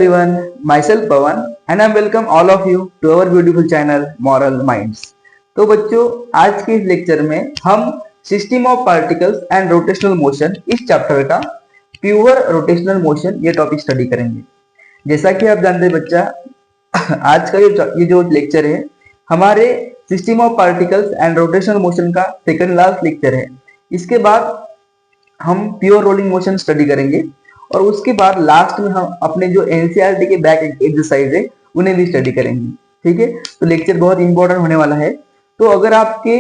Everyone, myself Pawan and I welcome all of you to our beautiful channel Moral Minds। तो बच्चों, आज के इस लेक्चर में हम system of particles and rotational motion इस चैप्टर का प्योर रोटेशनल मोशन ये टॉपिक स्टडी करेंगे। जैसा कि आप जानते हैं बच्चा, आज का ये जो लेक्चर है हमारे system of particles and rotational motion का सेकंड लास्ट लेक्चर है। इसके बाद हम प्योर रोलिंग मोशन स्टडी करेंगे और उसके बाद लास्ट में हम अपने जो एनसीईआरटी के बैक एक्सरसाइज है उन्हें भी स्टडी करेंगे। ठीक है, तो लेक्चर बहुत इंपॉर्टेंट होने वाला है। तो अगर आपके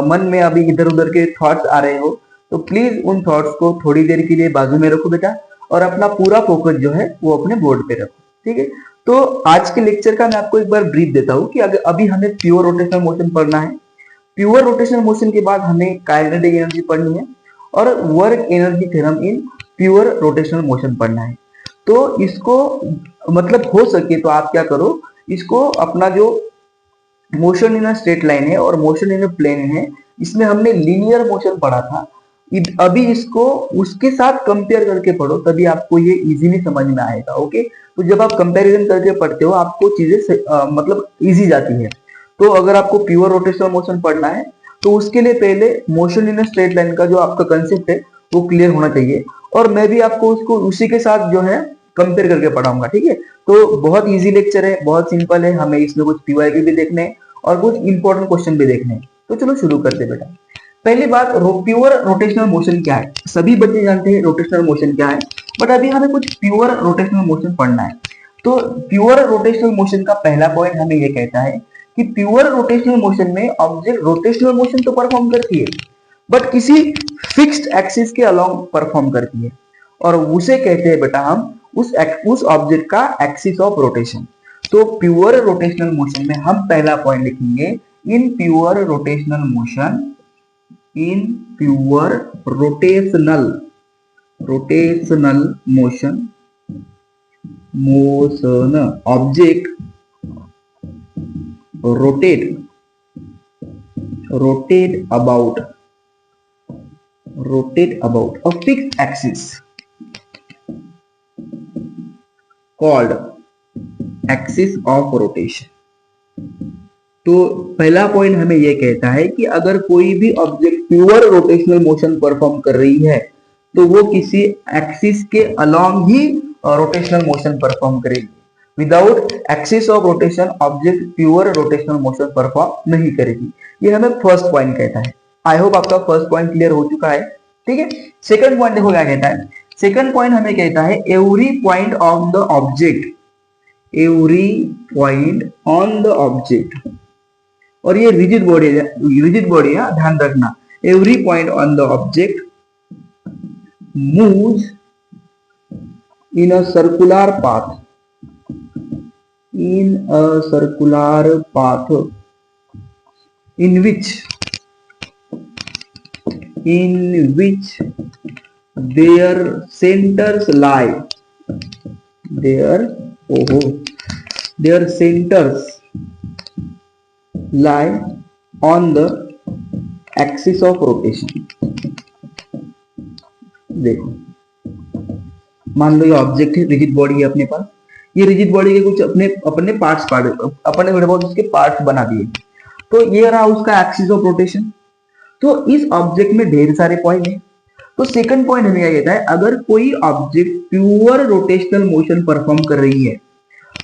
मन में अभी इधर उधर के थॉट्स आ रहे हो तो प्लीज उन थॉट्स को थोड़ी देर के लिए बाजू में रखो बेटा, और अपना पूरा फोकस जो है वो अपने बोर्ड पे रखो। ठीक है, तो आज के लेक्चर का मैं आपको एक बार ब्रीफ देता हूँ कि अगर अभी हमें प्योर रोटेशनल मोशन पढ़ना है। प्योर रोटेशनल मोशन के बाद हमें काइनेटिक एनर्जी पढ़नी है और work energy theorem in pure rotational motion पढ़ना है। तो इसको मतलब हो सके तो आप क्या करो, इसको अपना जो motion in a straight line है और मोशन इन अ प्लेन है, इसमें हमने लीनियर मोशन पढ़ा था। अभी इसको उसके साथ कंपेयर करके पढ़ो, तभी आपको ये इजीली समझ में आएगा। ओके, तो जब आप कंपैरिजन करके पढ़ते हो आपको चीजें मतलब इजी जाती है। तो अगर आपको प्योर रोटेशनल मोशन पढ़ना है तो उसके लिए पहले motion in a straight line का जो आपका कंसेप्ट है वो क्लियर होना चाहिए, और मैं भी आपको उसको उसी के साथ जो है कंपेयर करके पढ़ाऊंगा। ठीक है, तो बहुत इजी लेक्चर है, बहुत सिंपल है। हमें इसमें कुछ पीवाईक्यू भी देखने हैं और कुछ इंपॉर्टेंट क्वेश्चन भी देखने हैं। तो चलो शुरू करते बेटा। पहली बात, प्योर रोटेशनल मोशन क्या है। सभी बच्चे जानते हैं रोटेशनल मोशन क्या है, बट अभी हमें कुछ प्योर रोटेशनल मोशन पढ़ना है। तो प्योर रोटेशनल मोशन का पहला पॉइंट हमें यह कहता है कि प्योर रोटेशनल मोशन में ऑब्जेक्ट रोटेशनल मोशन तो परफॉर्म करती है बट किसी फिक्स्ड एक्सिस के अलोंग परफॉर्म करती है, और उसे कहते हैं बेटा हम उस ऑब्जेक्ट का एक्सिस ऑफ रोटेशन। तो प्योर रोटेशनल मोशन में हम पहला पॉइंट लिखेंगे, in pure rotational motion, in pure rotational motion object rotate about a fixed axis called axis of rotation। तो पहला पॉइंट हमें यह कहता है कि अगर कोई भी object pure rotational motion perform कर रही है तो वो किसी एक्सिस के अलोंग ही रोटेशनल मोशन परफॉर्म करेगी। Without axis of rotation object pure rotational motion perform नहीं करेगी। ये हमें फर्स्ट पॉइंट कहता है। आई होप आपका फर्स्ट पॉइंट क्लियर हो चुका है। ठीक है, सेकंड पॉइंट देखो क्या कहता है। सेकंड पॉइंट हमें कहता है every point on the object, और ये रिजिड बॉडी है, ध्यान रखना। Every point on the object moves in a circular path in which their centers lie on the axis of rotation। देखो, मान लो ये ऑब्जेक्ट है, रिजिड बॉडी है अपने पास। ये रिजिड बॉडी के कुछ अपने पार्ट्स उसके पार्ट्स बना दिए। तो ये रहा उसका एक्सिस ऑफ रोटेशन। तो इस ऑब्जेक्ट में ढेर सारे पॉइंट है। तो सेकंड पॉइंट हमें क्या कहता है, अगर कोई object pure rotational motion perform कर रही है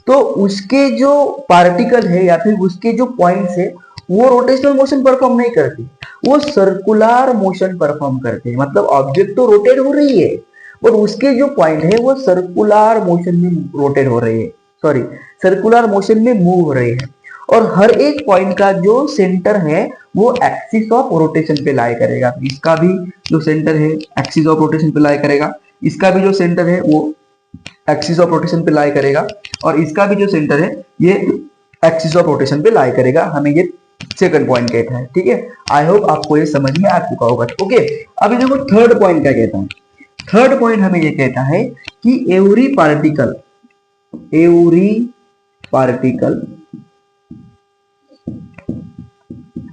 तो उसके जो पार्टिकल है या फिर उसके जो पॉइंट्स है वो रोटेशनल मोशन परफॉर्म नहीं करते, वो सर्कुलर मोशन परफॉर्म करते हैं। मतलब ऑब्जेक्ट तो रोटेट हो रही है और उसके जो पॉइंट है वो सर्कुलर मोशन में रोटेट हो रहे हैं, सर्कुलर मोशन में मूव हो रहे हैं, और हर एक पॉइंट का जो सेंटर है वो एक्सिस ऑफ रोटेशन पे लाई करेगा। इसका भी जो सेंटर है एक्सिस ऑफ रोटेशन पे लाई करेगा, इसका भी जो सेंटर है वो एक्सिस ऑफ रोटेशन पे लाई करेगा, और इसका भी जो सेंटर है ये एक्सिस ऑफ रोटेशन पे लाई करेगा। हमें ये सेकंड पॉइंट कहता है। ठीक है, आई होप आपको ये समझ में आ चुका होगा। ओके, अभी देखो थर्ड पॉइंट क्या कहता है। थर्ड पॉइंट हमें ये कहता है कि every particle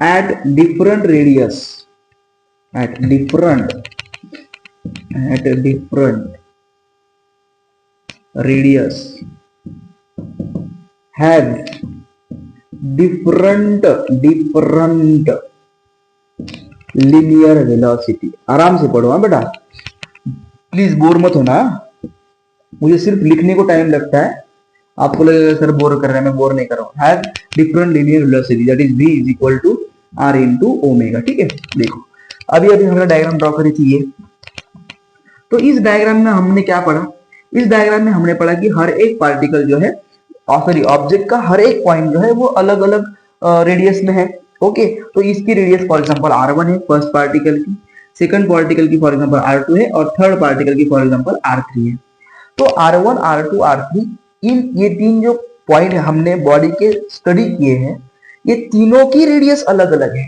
at different radius, at different radius has different linear velocity. आराम से पढ़ो हाँ बेटा, प्लीज बोर मत होना। मुझे सिर्फ लिखने को टाइम लगता है, आपको लगेगा सर बोर कर रहे हैं, मैं बोर नहीं कर रहा हूं। Has different linear velocity that is v is equal to r into omega. ठीक है, देखो अभी हमें डायग्राम ड्रॉ करनी चाहिए। तो इस डायग्राम में हमने क्या पढ़ा? इस डायग्राम में हमने पढ़ा कि हर एक पार्टिकल जो है, सॉरी ऑब्जेक्ट का हर एक पॉइंट जो है वो अलग अलग रेडियस में है। ओके, तो इसकी रेडियस फॉर एग्जांपल r1 है फर्स्ट पार्टिकल की, सेकंड पार्टिकल की फॉर एग्जांपल r2 है, और थर्ड पार्टिकल की फॉर एग्जांपल r3 है। तो r1 r2 r3 इन ये तीन जो पॉइंट हमने बॉडी के स्टडी किए हैं, ये तीनों की रेडियस अलग अलग है।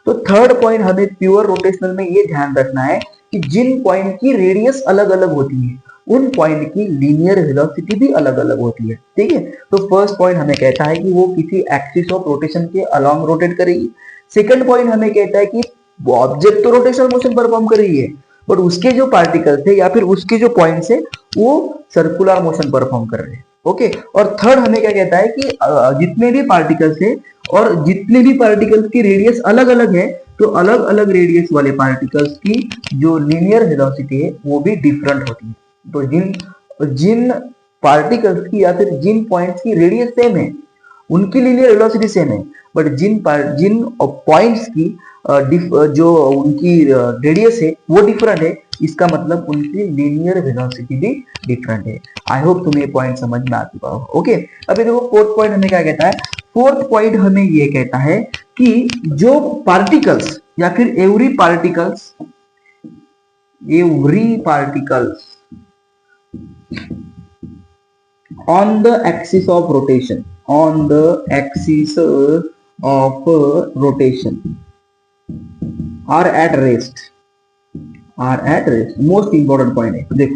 तो थर्ड पॉइंट हमें प्योर रोटेशनल में ये ध्यान रखना है कि जिन पॉइंट की रेडियस अलग अलग होती है उन पॉइंट की लीनियर वेलोसिटी भी अलग अलग होती है। ठीक है, तो फर्स्ट पॉइंट हमें कहता है कि वो किसी एक्सिस ऑफ रोटेशन के अलोंग रोटेट करेगी। सेकंड पॉइंट हमें कहता है कि ऑब्जेक्ट तो रोटेशनल मोशन परफॉर्म कर रही है, बट उसके जो पार्टिकल्स है या फिर उसके जो पॉइंट्स है वो सर्कुलर मोशन परफॉर्म कर रहे हैं। ओके, और थर्ड हमें क्या कहता है कि जितने भी पार्टिकल्स है और जितने भी पार्टिकल्स की रेडियस अलग अलग है, तो अलग अलग रेडियस वाले पार्टिकल्स की जो लीनियर वेलोसिटी है वो भी डिफरेंट होती है। तो जिन जिन पार्टिकल्स की या फिर जिन पॉइंट्स की रेडियस सेम है उनकी लीनियर वेलोसिटी सेम है, बट जिन पॉइंट्स की जो उनकी रेडियस है वो डिफरेंट है, इसका मतलब उनकी लीनियर वेलोसिटी भी डिफरेंट है। आई होप तुम्हें पॉइंट समझ में आ चुका हो। ओके, अभी देखो फोर्थ पॉइंट हमें क्या कहता है? फोर्थ पॉइंट हमें ये कहता है कि जो पार्टिकल्स या फिर every particles on the axis of rotation are at rest। Most important point है। देखो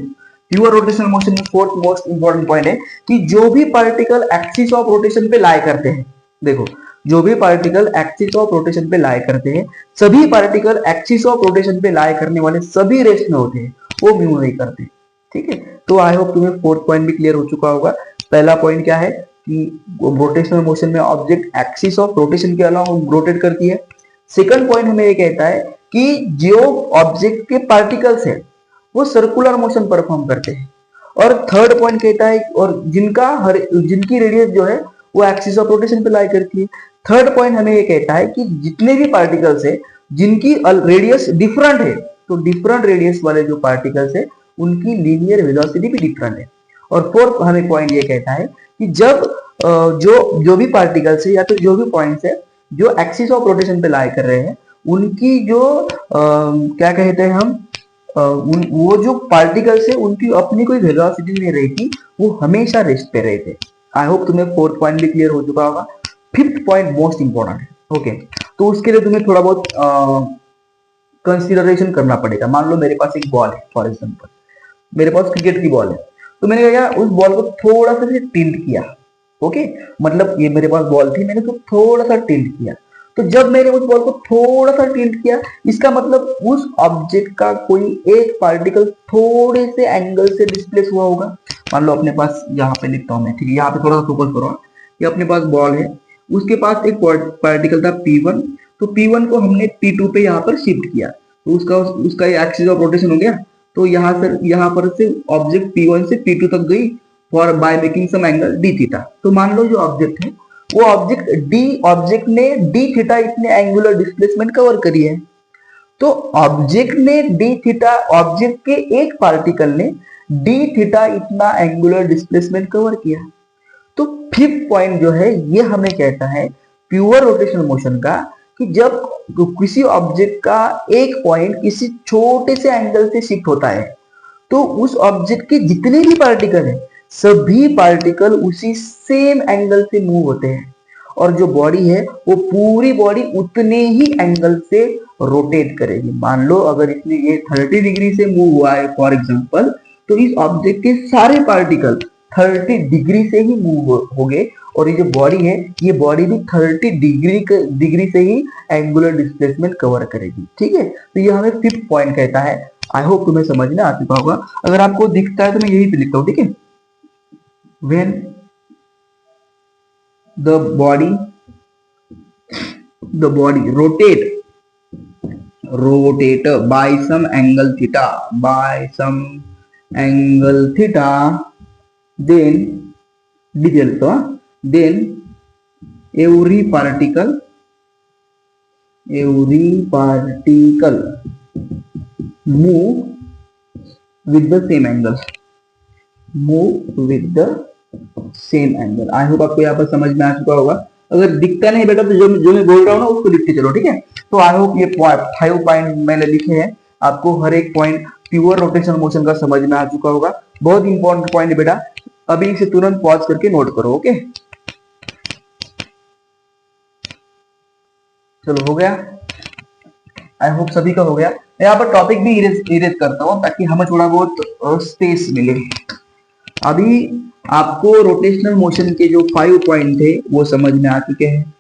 प्योर रोटेशनल मोशन में फोर्थ मोस्ट इंपॉर्टेंट पॉइंट है कि जो भी पार्टिकल एक्सिस ऑफ रोटेशन पे लाई करते हैं, देखो जो भी पार्टिकल एक्सिस ऑफ रोटेशन पे लाई करते हैं, सभी पार्टिकल एक्सिस ऑफ रोटेशन पे लाई करने वाले सभी रेस्ट में होते हैं, वो मूव नहीं करते। ठीक है, तो आई होप तुम्हें फोर्थ पॉइंट भी क्लियर हो चुका होगा। पहला पॉइंट क्या है कि रोटेशनल मोशन में ऑब्जेक्ट एक्सिस ऑफ रोटेशन के अलावा रोटेट करती है। सेकंड पॉइंट हमें ये कहता है कि जो ऑब्जेक्ट के पार्टिकल्स है वो सर्कुलर मोशन परफॉर्म करते हैं। और थर्ड पॉइंट कहता है और जिनकी रेडियस जो है वो एक्सिस ऑफ रोटेशन पे लाई करती है। थर्ड पॉइंट हमें ये कहता है कि जितने भी पार्टिकल्स है जिनकी रेडियस डिफरेंट है, तो डिफरेंट रेडियस वाले जो पार्टिकल्स है उनकी लीनियर वेलोसिटी भी डिफरेंट है। और फोर्थ हमें पॉइंट ये कहता है कि जब जो भी पार्टिकल्स है या फिर जो भी पॉइंट्स है जो एक्सिस ऑफ रोटेशन पे लाई कर रहे हैं, उनकी जो क्या कहते हैं हम वो जो पार्टिकल्स है उनकी अपनी कोई वेलोसिटी नहीं रहती, वो हमेशा रेस्ट पे रहते। आई होप तुम्हें फोर्थ पॉइंट भी क्लियर हो चुका होगा। फिफ्थ पॉइंट मोस्ट इंपॉर्टेंट है। ओके, तो उसके लिए तुम्हें थोड़ा बहुत कंसिडरेशन करना पड़ेगा। मान लो मेरे पास एक बॉल है, फॉर एग्जांपल मेरे पास क्रिकेट की बॉल है, तो मैंने क्या उस बॉल को थोड़ा सा टिल्ट किया। ओके, मतलब ये मेरे पास बॉल थी, मैंने तो थोड़ा सा टिल्ट किया। तो जब मैंने उस बॉल को थोड़ा सा टिल्ट किया, इसका मतलब उस ऑब्जेक्ट का कोई एक पार्टिकल थोड़े से एंगल से डिस्प्लेस हुआ होगा। मान लो अपने पास, यहाँ पे लिखता हूं मैं, ठीक है, यहाँ पे थोड़ा सा फोकस करो। ये अपने पास बॉल है, उसके पास एक पार्टिकल था P1, तो P1 को हमने P2 पे यहाँ पर शिफ्ट किया, तो उसका एक्सिस ऑफ रोटेशन हो गया। तो यहाँ पर से ऑब्जेक्ट P1 से P2 तक गई for by making some angle d theta. तो मान लो जो ऑब्जेक्ट है वो ऑब्जेक्ट ने d थीटा इतने एंगुलर डिस्प्लेसमेंट कवर करी है। तो ऑब्जेक्ट ने d थीटा, ऑब्जेक्ट के एक पार्टिकल ने d थीटा इतना एंगुलर डिस्प्लेसमेंट कवर किया। तो फिफ्थ पॉइंट जो है ये हमें कहता है प्योर रोटेशनल मोशन का कि जब किसी ऑब्जेक्ट का एक पॉइंट किसी छोटे से एंगल से शिफ्ट होता है, तो उस ऑब्जेक्ट के जितने भी पार्टिकल हैं सभी पार्टिकल उसी सेम एंगल से मूव होते हैं, और जो बॉडी है वो पूरी बॉडी उतने ही एंगल से रोटेट करेगी। मान लो अगर इसमें ये 30 डिग्री से मूव हुआ है फॉर एग्जांपल, तो इस ऑब्जेक्ट के सारे पार्टिकल 30 डिग्री से ही मूव होंगे, और ये जो बॉडी है ये बॉडी भी 30 डिग्री से ही एंगुलर डिस्प्लेसमेंट कवर करेगी। ठीक है, तो ये हमें फिफ्थ पॉइंट कहता है। आई होप तुम्हें समझ में आ चुका होगा। अगर आपको दिखता है तो मैं यही पे लिखता हूँ, ठीक है। When the body rotate by some angle theta, then then every particle move with the same angle, I hope आपको यहाँ पर समझ में आ चुका होगा। अगर दिखता नहीं बेटा तो जो मैं बोल रहा हूँ ना उसको लिखते चलो, ठीक है। तो आई होप ये 5 पॉइंट मैंने लिखे हैं, आपको हर एक पॉइंट प्योर रोटेशनल मोशन का समझ में आ चुका होगा। बहुत इंपॉर्टेंट पॉइंट है बेटा, अभी इसे तुरंत पॉज करके नोट करो। ओके चलो हो गया, आई होप सभी का हो गया। मैं यहाँ पर टॉपिक भी इरेज करता हूँ ताकि हमें थोड़ा बहुत स्पेस मिले। अभी आपको रोटेशनल मोशन के जो 5 पॉइंट थे वो समझ में आ चुके हैं।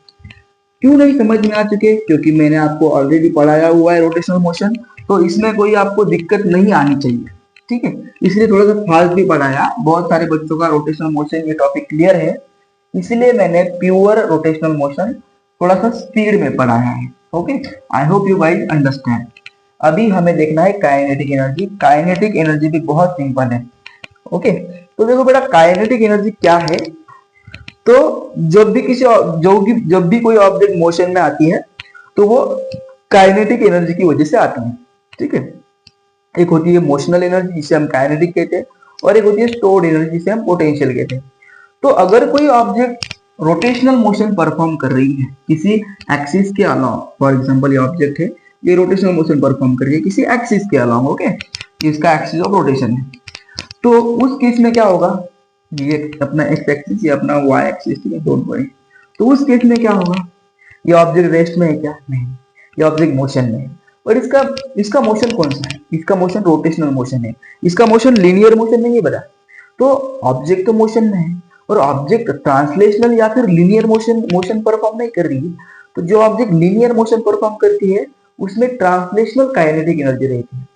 क्यों नहीं समझ में आ चुके? क्योंकि मैंने आपको ऑलरेडी पढ़ाया हुआ है रोटेशनल मोशन, तो इसमें कोई आपको दिक्कत नहीं आनी चाहिए, ठीक है। इसलिए थोड़ा सा फास्ट भी पढ़ाया, बहुत सारे बच्चों का रोटेशनल मोशन ये टॉपिक क्लियर है, इसलिए मैंने प्योर रोटेशनल मोशन थोड़ा सा स्पीड में पढ़ाया है। Okay, I hope you guys understand. अभी हमें देखना है काइनेटिक एनर्जी। काइनेटिक एनर्जी भी बहुत सिंपल है। ओके, तो देखो बेटा काइनेटिक एनर्जी क्या है। तो जब भी कोई ऑब्जेक्ट मोशन में आती है तो वो काइनेटिक एनर्जी की वजह से आती है, ठीक है। एक होती है मोशनल एनर्जी जिसे हम काइनेटिक कहते हैं, और एक होती है स्टोर्ड एनर्जी जिसे हम पोटेंशियल कहते हैं। तो अगर कोई ऑब्जेक्ट रोटेशनल मोशन परफॉर्म कर रही है किसी एक्सिस के अलावा, फॉर एग्जांपल ये ऑब्जेक्ट है, ये रोटेशनल मोशन परफॉर्म कर रही है किसी एक्सिस के अलावा, ओके, इसका एक्सिस ऑफ रोटेशन है, तो उस केस में क्या होगा, ये अपना एक्स एक्सिस, ये अपना वाई एक्सिस, ठीक है, डोंट वरी। तो उस केस में क्या होगा, ये ऑब्जेक्ट रेस्ट में है क्या? नहीं, ये ऑब्जेक्ट मोशन में है। और इसका मोशन कौन सा है? इसका मोशन रोटेशनल मोशन है, इसका मोशन लीनियर मोशन नहीं है बेटा। तो ऑब्जेक्ट तो मोशन में है और ऑब्जेक्ट ट्रांसलेशनल या फिर लीनियर मोशन परफॉर्म नहीं कर रही है। तो जो ऑब्जेक्ट लीनियर मोशन परफॉर्म करती है उसमें ट्रांसलेशनल काइनेटिक एनर्जी रहती है,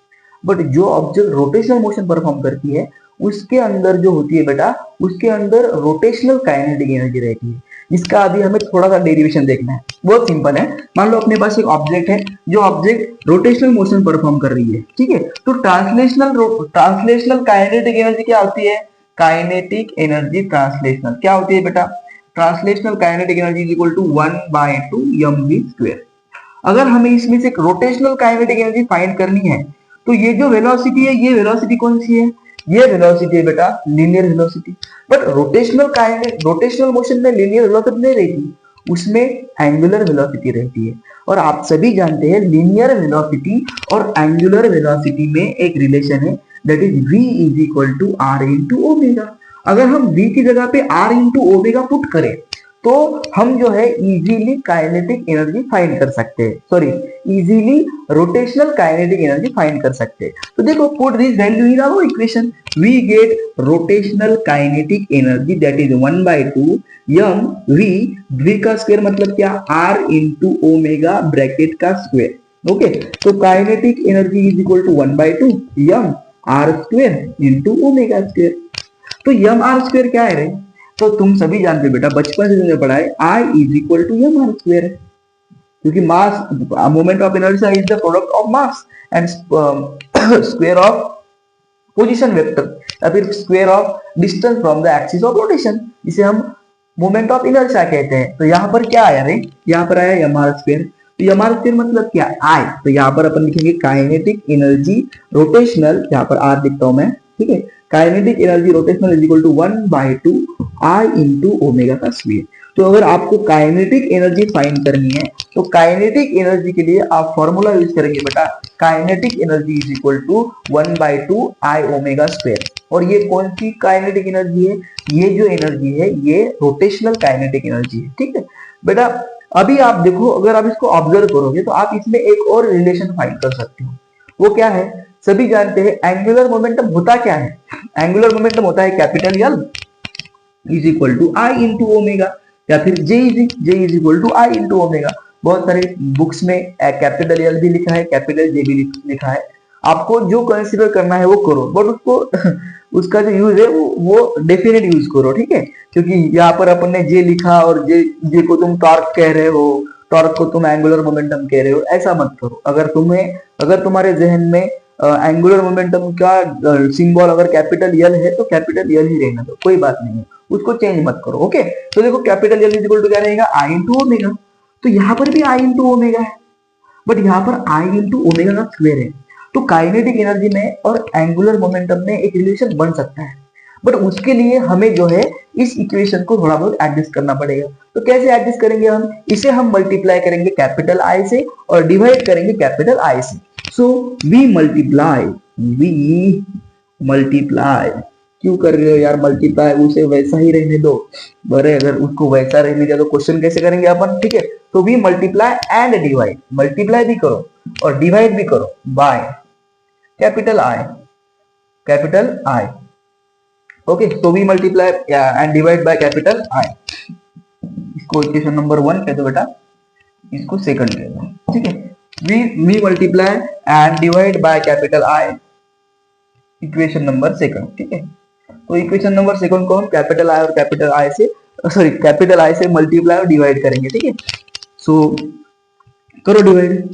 बट जो ऑब्जेक्ट रोटेशनल मोशन परफॉर्म करती है उसके अंदर जो होती है बेटा, उसके अंदर रोटेशनल काइनेटिक एनर्जी रहती है। इसका अभी हमें थोड़ा सा डेरिवेशन देखना है, बहुत सिंपल है। मान लो अपने पास एक ऑब्जेक्ट है, जो ऑब्जेक्ट रोटेशनल मोशन परफॉर्म कर रही है, ठीक है। तो ट्रांसलेशनल काइनेटिक एनर्जी क्या होती है? काइनेटिक एनर्जी ट्रांसलेशनल क्या होती है बेटा? Translational kinetic energy is equal to 1/2 mv²। अगर हमें इसमें से रोटेशनल काइनेटिक एनर्जी फाइंड करनी है तो ये जो वेलोसिटी है, ये वेलोसिटी कौन सी है? ये वेलोसिटी है बेटा linear velocity. But rotational motion में लीनियर वेलोसिटी नहीं रहती, उसमें एंगुलर वेलोसिटी रहती है। और आप सभी जानते हैं लीनियर वेलोसिटी और एंगुलर वेलोसिटी में एक रिलेशन है, that is v is equal to r into omega. अगर हम v की जगह पे r इंटू ओमेगा पुट करें तो हम जो है इजीली काइनेटिक एनर्जी फाइंड कर सकते हैं, sorry easily rotational kinetic energy find कर सकते हैं। तो देखो, put this value in our equation, we get rotational kinetic energy that is 1/2 m v का स्क्वायर मतलब क्या? r इंटू ओमेगा ब्रैकेट का स्क्वायर। ओके, तो kinetic energy is equal to 1/2 m r square into omega square. तो m r square क्या है रे? तो तुम सभी जानते हो बेटा, बचपन से तुमने पढ़ा है I is equal to M R square, क्योंकि mass moment of inertia is the product of mass and square of position vector या फिर square of distance from the axis of rotation, जिसे हम मोमेंट ऑफ इनर्शिया कहते हैं। तो यहाँ पर क्या आया रे? यहाँ पर आया एम आर स्क्वायर। तो एम आर स्क्वायर मतलब क्या? I। तो यहाँ पर अपन लिखेंगे काइनेटिक एनर्जी रोटेशनल, यहाँ पर R लिखता हूं मैं, ठीक है। Kinetic energy rotational is equal to 1/2 I into omega का स्क्वायर। तो अगर आपको काइनेटिक एनर्जी फाइंड करनी है तो काइनेटिक एनर्जी के लिए आप फॉर्मूला यूज करेंगे बेटा, kinetic energy is equal to 1/2 I omega square. और ये कौन सी काइनेटिक एनर्जी है? ये जो एनर्जी है ये रोटेशनल काइनेटिक एनर्जी है, ठीक है बेटा। अभी आप देखो, अगर आप इसको ऑब्जर्व करोगे तो आप इसमें एक और रिलेशन फाइंड कर सकते हो। वो क्या है? सभी जानते हैं एंगुलर मोमेंटम होता क्या है? एंगुलर मोमेंटम होता है capital L is equal to I into omega, या फिर J is equal to I into omega. बहुत सारे बुक्स में कैपिटल L भी लिखा है, कैपिटल J भी लिखा है। आपको जो कंसीडर करना है वो करो, बट उसको उसका जो यूज है वो डेफिनेट यूज करो, ठीक है। क्योंकि यहाँ पर अपन ने जे लिखा और जे को तुम टॉर्क कह रहे हो, टॉर्क को तुम एंगुलर मोमेंटम कह रहे हो, ऐसा मत करो। अगर तुम्हारे जहन में एंगुलर मोमेंटम का सिंबल अगर कैपिटल यल है तो कैपिटल यल ही रहना दो, कोई बात नहीं है, उसको चेंज मत करो। ओके, तो देखो capital L is equal to क्या रहेगा, आई इंटू ओमेगा। तो यहाँ पर भी आई इंटू ओमेगा है, बट यहाँ पर आई इंटू ओमेगा का स्क्वायर है। तो काइनेटिक एनर्जी में और एंगुलर मोमेंटम में एक रिलेशन बन सकता है, बट उसके लिए हमें जो है इस इक्वेशन को थोड़ा बहुत एडजस्ट करना पड़ेगा। तो कैसे एडजस्ट करेंगे हम, इसे हम मल्टीप्लाई करेंगे कैपिटल आई से और डिवाइड करेंगे कैपिटल आई से। सो वी मल्टीप्लाई क्यों कर रहे हो यार मल्टीप्लाई, उसे वैसा ही रहने दो। बड़े अगर उसको वैसा रहने दिया तो क्वेश्चन कैसे करेंगे अपन, ठीक है। तो we multiply and divide, multiply भी करो और डिवाइड भी करो बाय कैपिटल आई। ओके, तो we multiply and divide by capital I. इसको इक्वेशन नंबर 1 कह दो बेटा, इसको सेकंड कह दो, ठीक है। We multiply and divide by capital I, equation number 2, ठीक है। तो इक्वेशन नंबर 2 को हम कैपिटल आई और कैपिटल आई से मल्टीप्लाई और डिवाइड करेंगे, ठीक है। सो करो divide,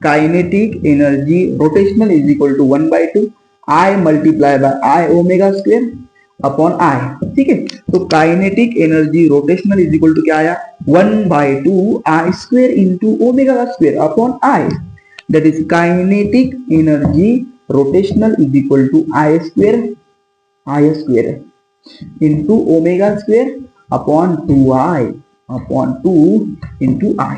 kinetic energy rotational is equal to 1/2 I multiply by I omega square upon I, ठीक है। तो kinetic energy rotational is equal to क्या आया, 1/2 आई स्क्वायर इंटू ओमेगा का square upon I, that is kinetic energy rotational is equal to I square into omega square upon 2 into I.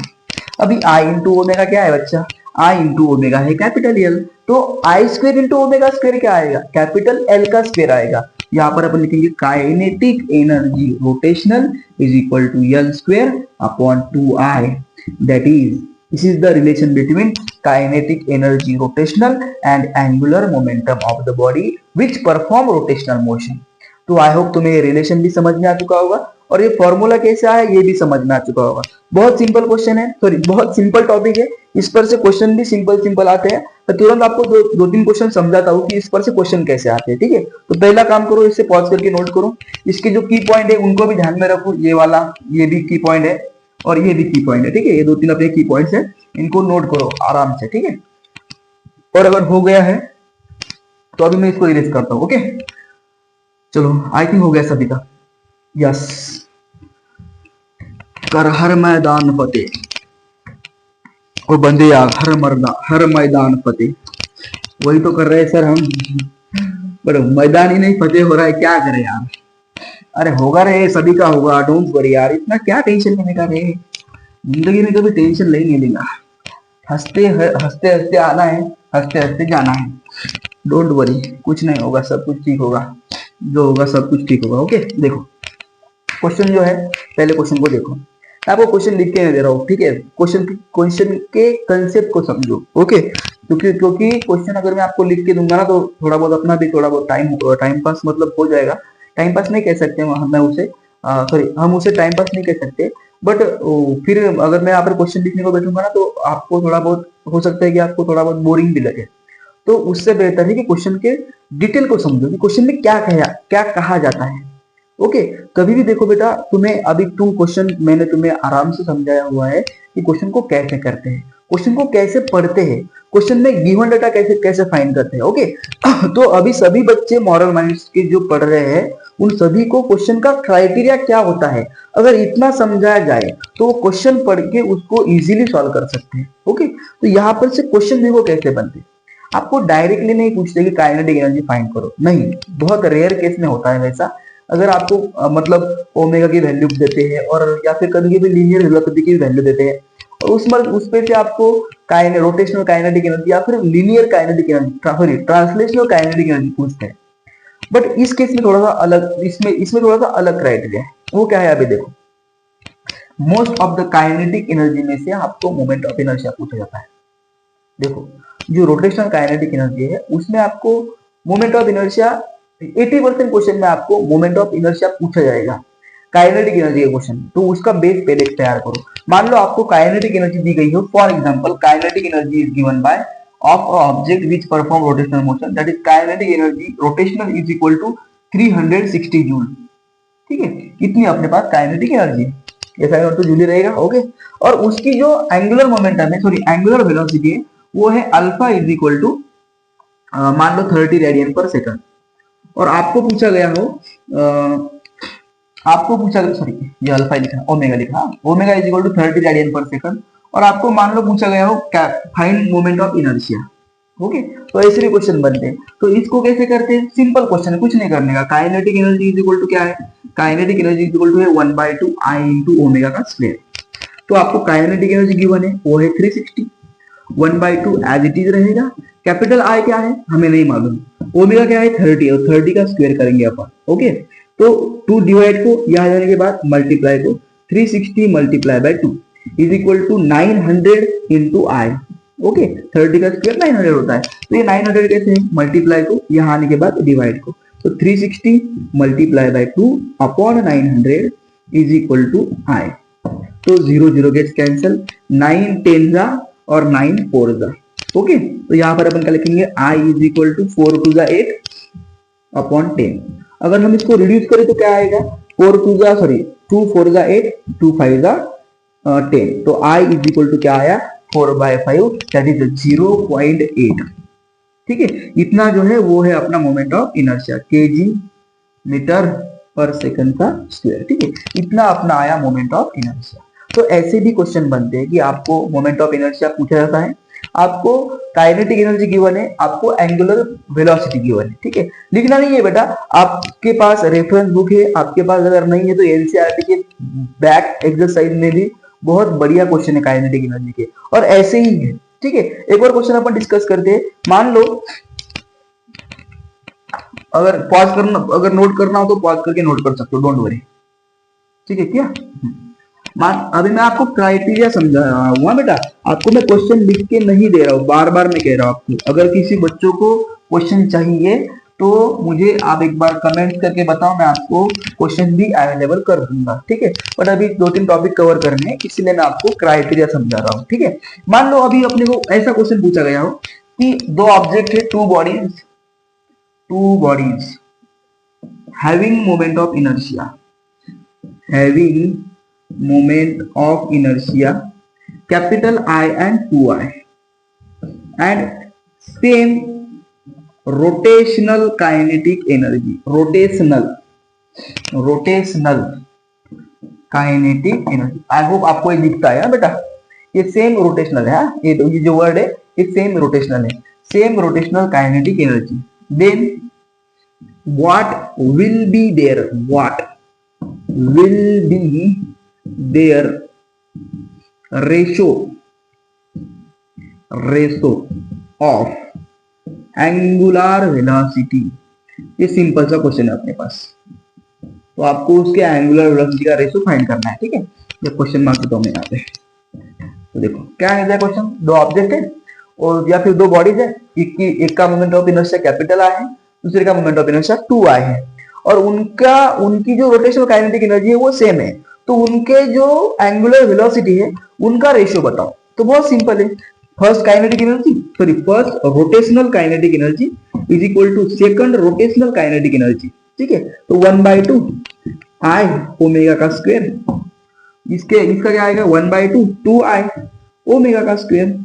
अभी I into omega क्या है बच्चा, I into omega है capital L, तो आई square into omega square क्या आएगा, capital L का square आएगा। यहाँ पर अपन लिखेंगे kinetic energy rotational is equal to L square upon 2i, that is this is the relation between kinetic energy rotational and angular momentum of the body which perform rotational motion. तो I hope तुम्हें ये relation भी समझ में आ चुका होगा और ये फॉर्मूला कैसे आया ये भी समझ में आ चुका होगा। बहुत सिंपल क्वेश्चन है, सॉरी बहुत सिंपल टॉपिक है, इस पर से क्वेश्चन भी सिंपल आते हैं। तो तुरंत आपको दो तीन क्वेश्चन समझाता हूँ कि इस पर से क्वेश्चन कैसे आते हैं, ठीक है। तो पहला काम करो, इसे पॉज करके नोट करो, इसके जो की पॉइंट है उनको भी ध्यान में रखो, ये वाला ये भी की पॉइंट है और ये भी की पॉइंट है, ठीक है। ये 2-3 अपने की पॉइंट्स है, इनको नोट करो आराम से, ठीक है। और अगर हो गया है तो अभी मैं इसको इरेज करता हूँ, ओके। चलो आई थिंक हो गया सभी का, यस। कर हर मैदान फतेह और बंदे आग हर मैदान फतेह, वही तो कर रहे हैं सर हम, पर मैदान ही नहीं फतेह हो रहा है, क्या करें यार। अरे होगा रे, सभी का होगा, डोंट वरी यार, इतना क्या टेंशन लेने का रे, जिंदगी में कभी टेंशन नहीं लेगा, हंसते हंसते आना है, हंसते हंसते जाना है, डोंट वरी, कुछ नहीं होगा, सब कुछ ठीक होगा, जो होगा सब कुछ ठीक होगा, ओके। देखो क्वेश्चन जो है, पहले क्वेश्चन को देखो, आपको क्वेश्चन लिख के नहीं दे रहा हूँ, ठीक है। क्वेश्चन के कंसेप्ट को समझो, ओके। क्योंकि क्वेश्चन अगर मैं आपको लिख के दूंगा ना तो थोड़ा बहुत अपना भी थोड़ा बहुत टाइम पास मतलब हो जाएगा, टाइम पास नहीं कह सकते मैं उसे, सॉरी हम उसे टाइम पास नहीं कह सकते, बट फिर अगर मैं यहाँ पर क्वेश्चन लिखने को बैठूंगा ना तो आपको थोड़ा बहुत हो सकता है कि आपको थोड़ा बहुत बोरिंग भी लगे। तो उससे बेहतर है कि क्वेश्चन के डिटेल को समझो कि क्वेश्चन में क्या कहा जाता है, ओके। कभी भी देखो बेटा, तुम क्वेश्चन मैंने तुम्हें आराम से समझाया हुआ है कि क्वेश्चन को कैसे करते हैं, क्वेश्चन को कैसे पढ़ते हैं, क्वेश्चन में गिवन डाटा कैसे फाइंड करते हैं, ओके। तो अभी सभी बच्चे मॉरल माइंड्स के जो पढ़ रहे हैं उन सभी को क्वेश्चन का क्राइटेरिया क्या होता है अगर इतना समझाया जाए तो वो क्वेश्चन पढ़ के उसको इजीली सॉल्व कर सकते हैं, ओके। तो यहाँ पर से क्वेश्चन देखो कैसे बनते हैं, आपको डायरेक्टली नहीं पूछते कि काइनेटिक एनर्जी फाइंड करो, नहीं, बहुत रेयर केस में होता है वैसा। अगर आपको मतलब ओमेगा की वैल्यू देते हैं और या फिर कभी कभी लीनियर वेलोसिटी की वैल्यू देते हैं और उस पे से आपको रोटेशनल काइनेटिक एनर्जी या फिर linear kinetic energy, sorry translational kinetic energy पूछते हैं। बट इस केस में थोड़ा सा अलग, इसमें थोड़ा सा अलग क्राइटेरिया है, वो क्या है अभी देखो। Most of the kinetic energy में से आपको मोमेंट ऑफ इनर्शिया पूछा जाता है। देखो जो रोटेशनल काइनेटिक एनर्जी है उसमें आपको मोमेंट ऑफ इनर्शिया 80% क्वेश्चन में आपको मोमेंट ऑफ इनर्शिया पूछा जाएगा काइनेटिक एनर्जी के क्वेश्चन। तो उसका बेस पहले तैयार करो। मान लो आपको काइनेटिक एनर्जी दी गई हो, for example kinetic energy is given bye of a object which perform rotational motion, that is kinetic energy rotational is equal to 360 joule. ठीक है, कितनी अपने पास काइनेटिक एनर्जी है, ये साइन तो जूल ही रहेगा। ओके, और उसकी जो एंगुलर मोमेंटम है, सॉरी एंगुलर वेलोसिटी है, वो है अल्फा इज इक्वल टू मान लो 30 रेडियन पर सेकंड। और आपको पूछा गया हो सॉरी ये अल्फा लिखा, ओमेगा लिखा, omega is equal to 30 radian per second, और आपको मान लो पूछा गया हो find moment of inertia. Okay, तो ऐसे भी क्वेश्चन बनते हैं। तो इसको कैसे करते हैं, सिंपल क्वेश्चन है, कुछ नहीं करने का। Kinetic energy is equal to क्या है, kinetic energy is equal to है 1/2 आई इंटू ओमेगा का स्क्वायर। तो आपको काइनेटिक एनर्जी गिवन है, वो है 360, 1/2 एज इट इज रहेगा। कैपिटल आई क्या है हमें नहीं मालूम, ओमेगा क्या है 30, और 30 का स्क्वायर करेंगे अपन। ओके, तो 2 डिवाइड को यहाँ जाने के बाद मल्टीप्लाई को 360 multiply by 2 is equal to 900 into I. Okay, 30 का स्क्वायर 900 होता है, तो ये 900 कैसे है, मल्टीप्लाई को यहाँ आने के बाद डिवाइड को, तो 360 multiply by 2 upon 900 is equal to I. तो 0 0 गेट्स कैंसल, 9 10 जा और 9 4 जा। ओके, तो यहाँ पर अपन क्या लिखेंगे, i इज इक्वल टू 4 2 जा 8 अपॉन 10। अगर हम इसको रिड्यूस करें तो क्या आएगा, 2 4 जा 8, 2 5 जा 10, तो i इज इक्वल टू क्या आया 4/5, दैट इज 0.8। ठीक है, इतना जो है वो है अपना moment of inertia, kg metre per second का स्क्वायर। ठीक है, इतना अपना आया मोमेंट ऑफ इनर्शिया। तो ऐसे भी क्वेश्चन बनते हैं कि आपको मोमेंट ऑफ इनर्शिया पूछा जाता है, आपको काइनेटिक एनर्जी गिवन है, आपको एंगुलर वेलोसिटी गिवन है। ठीक है, लिखना नहीं है बेटा, आपके पास रेफरेंस बुक है, आपके पास अगर नहीं है तो एनसीईआरटी के बैक एक्सरसाइज में भी बहुत बढ़िया क्वेश्चन है काइनेटिक एनर्जी के, और ऐसे ही है। ठीक है, एक और क्वेश्चन अपन डिस्कस करते हैं। मान लो अगर पॉज करना, अगर नोट करना हो तो पॉज करके नोट कर सकते हो, डोंट वरी। ठीक है क्या, अभी मैं आपको क्राइटेरिया समझा रहा हूँ बेटा, आपको मैं क्वेश्चन लिख के नहीं दे रहा हूँ, बार बार मैं कह रहा हूँ आपको, अगर किसी बच्चों को क्वेश्चन चाहिए तो मुझे आप एक बार कमेंट करके बताओ, मैं आपको क्वेश्चन भी अवेलेबल कर दूंगा। ठीक है, बट अभी 2-3 टॉपिक कवर करने हैं, इसलिए मैं आपको क्राइटेरिया समझा रहा हूँ। ठीक है, मान लो अभी अपने को ऐसा क्वेश्चन पूछा गया हो कि 2 ऑब्जेक्ट है, 2 bodies having moment of inertia, moment of inertia capital I and 2I and same rotational kinetic energy, rotational kinetic energy। I hope आपको ये दिखता है बेटा, ये सेम रोटेशनल है, ये जो वर्ड है ये सेम रोटेशनल है, same rotational kinetic energy. Then what will be their ratio of angular velocity। ये सिंपल सा क्वेश्चन है अपने पास, तो आपको उसके एंगुलर वेलोसिटी का रेशो फाइंड करना है। ठीक है, ये क्वेश्चन मार्क तो हमें यहाँ पे, तो देखो क्या है क्वेश्चन, 2 ऑब्जेक्ट है और या फिर 2 बॉडीज है, एक का moment of inertia capital I है, दूसरे का मोमेंट ऑफ इनर्शिया 2I है, और उनकी जो रोटेशनल काइनेटिक एनर्जी है वो सेम है, तो उनके जो एंगुलर वेलोसिटी है उनका रेशियो बताओ। तो बहुत सिंपल है, first rotational kinetic energy is equal to second rotational kinetic energy. ठीक है, तो 1/2 आई ओमेगा का स्क्वायर, इसका क्या आएगा 1/2 2I ओमेगा का square,